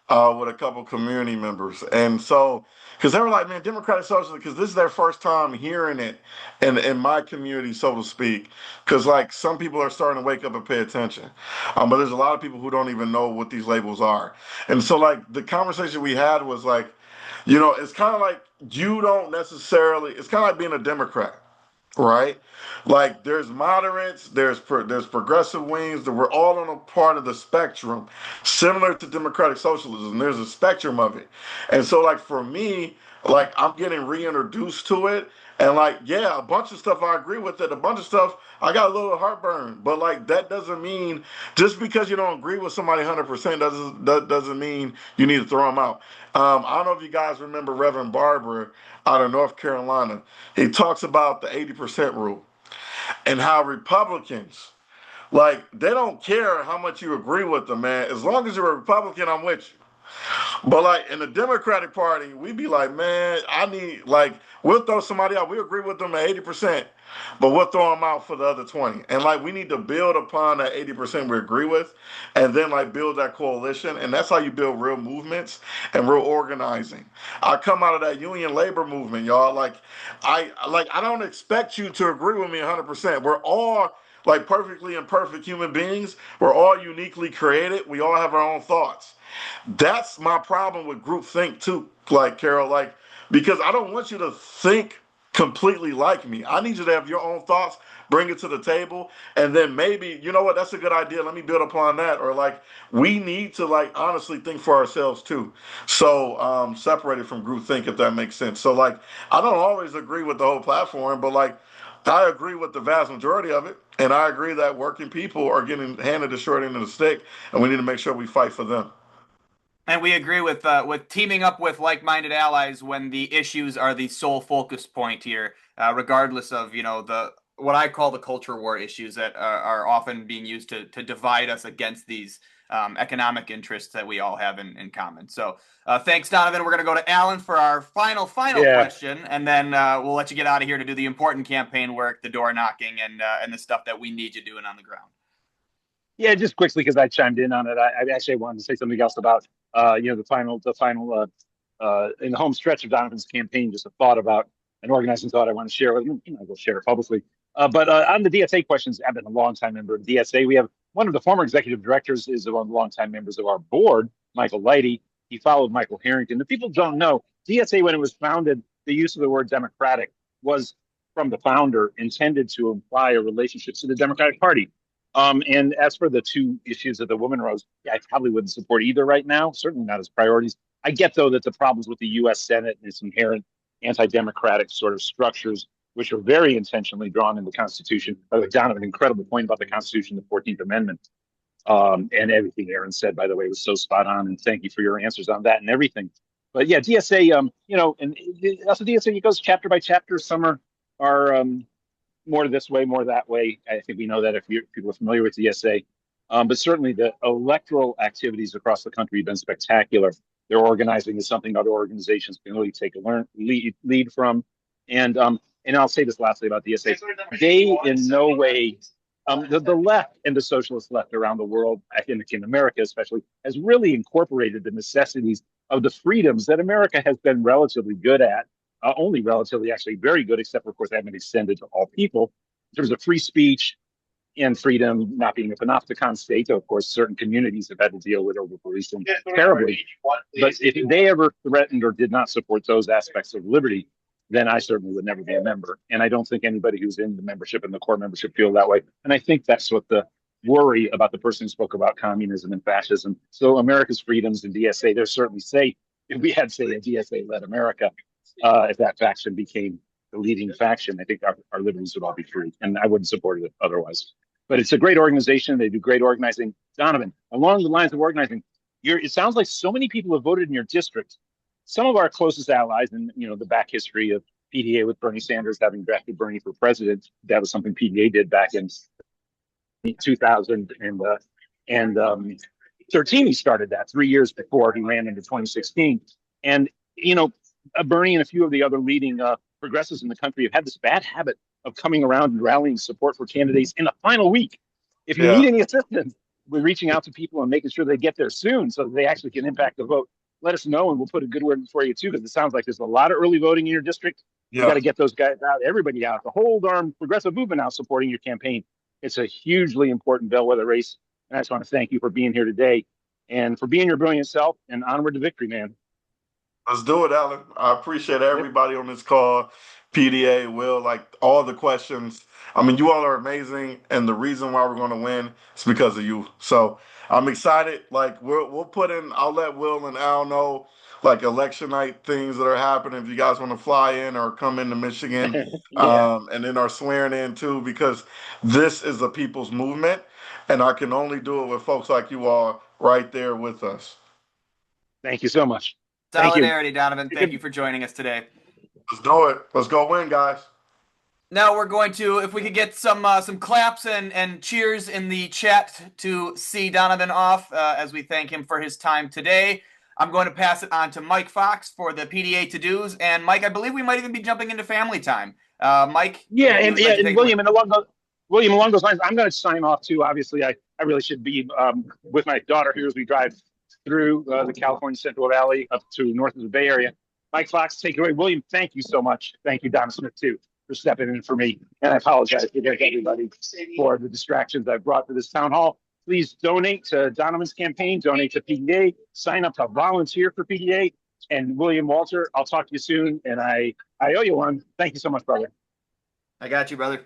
with a couple community members. And so, because they were like, man, Democratic Socialists, because this is their first time hearing it in my community, so to speak. Because like some people are starting to wake up and pay attention. But there's a lot of people who don't even know what these labels are. And so like the conversation we had was like, it's kind of like you don't necessarily, it's kind of like being a Democrat. Right, like there's moderates, there's progressive wings. That we're all on a part of the spectrum, similar to democratic socialism. There's a spectrum of it, and so like for me, like I'm getting reintroduced to it, and like yeah, a bunch of stuff I agree with it. A bunch of stuff I got a little heartburn, but like that doesn't mean just because you don't agree with somebody 100% doesn't mean you need to throw them out. I don't know if you guys remember Reverend Barber out of North Carolina. He talks about the 80% rule and how Republicans, like, they don't care how much you agree with them, man. As long as you're a Republican, I'm with you. But like in the Democratic Party, we be like, man, we'll throw somebody out. We agree with them at 80%, but we'll throw them out for the other 20. And like we need to build upon that 80% we agree with, and then like build that coalition. And that's how you build real movements and real organizing. I come out of that union labor movement, y'all. Like I don't expect you to agree with me 100%. We're all like perfectly imperfect human beings. We're all uniquely created. We all have our own thoughts. That's my problem with groupthink too, like Carol, like because I don't want you to think completely like me. I need you to have your own thoughts, bring it to the table, and then maybe, you know what, that's a good idea. Let me build upon that. Or like we need to like honestly think for ourselves too. So separated from groupthink, if that makes sense. So like I don't always agree with the whole platform, but like I agree with the vast majority of it. And I agree that working people are getting handed the short end of the stick, and we need to make sure we fight for them. And we agree with teaming up with like-minded allies when the issues are the sole focus point here, regardless of the what I call the culture war issues that are often being used to divide us against these economic interests that we all have in common. So thanks, Donovan. We're going to go to Alan for our final question, and then we'll let you get out of here to do the important campaign work, the door knocking, and the stuff that we need you doing on the ground. Yeah, just quickly because I chimed in on it. I actually wanted to say something else about the final in the home stretch of Donovan's campaign. Just a thought about an organizing thought I want to share with you. I will share it publicly. But on the DSA questions, I've been a longtime member of DSA. We have one of the former executive directors is one of the longtime members of our board, Michael Leidy. He followed Michael Harrington. The people don't know DSA when it was founded. The use of the word democratic was from the founder intended to imply a relationship to the Democratic Party. And as for the two issues that the woman rose, I probably wouldn't support either right now, certainly not as priorities. I get, though, that the problems with the U.S. Senate and its inherent anti-democratic sort of structures, which are very intentionally drawn in the Constitution. By the way, Donovan, an incredible point about the Constitution, the 14th Amendment, and everything Aaron said, by the way, was so spot on. And thank you for your answers on that and everything. But yeah, DSA, and also DSA, it goes chapter by chapter. Some are more this way, more that way. I think we know that if people are familiar with DSA. But certainly the electoral activities across the country have been spectacular. Their organizing is something other organizations can really take a lead from. And I'll say this lastly about DSA. They in no way, the left and the socialist left around the world, I think in America especially, has really incorporated the necessities of the freedoms that America has been relatively good at. Only relatively, actually very good, except for, of course, they haven't been extended to all people in terms of free speech and freedom not being a panopticon state. Of course, certain communities have had to deal with over-policing terribly. But if they ever threatened or did not support those aspects of liberty, then I certainly would never be a member. And I don't think anybody who's in the membership and the core membership feel that way. And I think that's what the worry about the person who spoke about communism and fascism. So America's freedoms and DSA, they're certainly safe. If we had, say, a DSA-led America, if that faction became the leading faction, I think our liberties would all be free. And I wouldn't support it otherwise. But it's a great organization. They do great organizing. Donovan, along the lines of organizing, it sounds like so many people have voted in your district. Some of our closest allies, and the back history of PDA with Bernie Sanders having drafted Bernie for president, that was something PDA did back in 2013. He started that 3 years before he ran into 2016. And Bernie and a few of the other leading progressives in the country have had this bad habit of coming around and rallying support for candidates in the final week. If you need any assistance with reaching out to people and making sure they get there soon so that they actually can impact the vote, let us know and we'll put a good word for you too, because it sounds like there's a lot of early voting in your district. You got to get those guys out, everybody out, the whole darn progressive movement out supporting your campaign. It's a hugely important bellwether race. And I just want to thank you for being here today and for being your brilliant self, and onward to victory, man. Let's do it, Alan. I appreciate everybody on this call. PDA, Will, like all the questions. I mean, you all are amazing, and the reason why we're going to win is because of you. So I'm excited. Like we'll put in. I'll let Will and Al know like election night things that are happening. If you guys want to fly in or come into Michigan, and then our swearing in too, because this is a people's movement, and I can only do it with folks like you all right there with us. Thank you so much. Solidarity, Donovan. Thank you for joining us today. Let's do it. Let's go win, guys. Now we're going to, if we could get some claps and cheers in the chat to see Donovan off as we thank him for his time today. I'm going to pass it on to Mike Fox for the PDA to-dos. And Mike, I believe we might even be jumping into family time. Mike? And William, along those lines, I'm going to sign off too. Obviously, I really should be with my daughter here as we drive through the California Central Valley up to north of the Bay Area. Mike Fox, take it away. William, thank you so much. Thank you, Don Smith, too, for stepping in for me. And I apologize to everybody for the distractions I've brought to this town hall. Please donate to Donovan's campaign, donate to PDA, sign up to volunteer for PDA. And William Walter, I'll talk to you soon. And I owe you one. Thank you so much, brother. I got you, brother.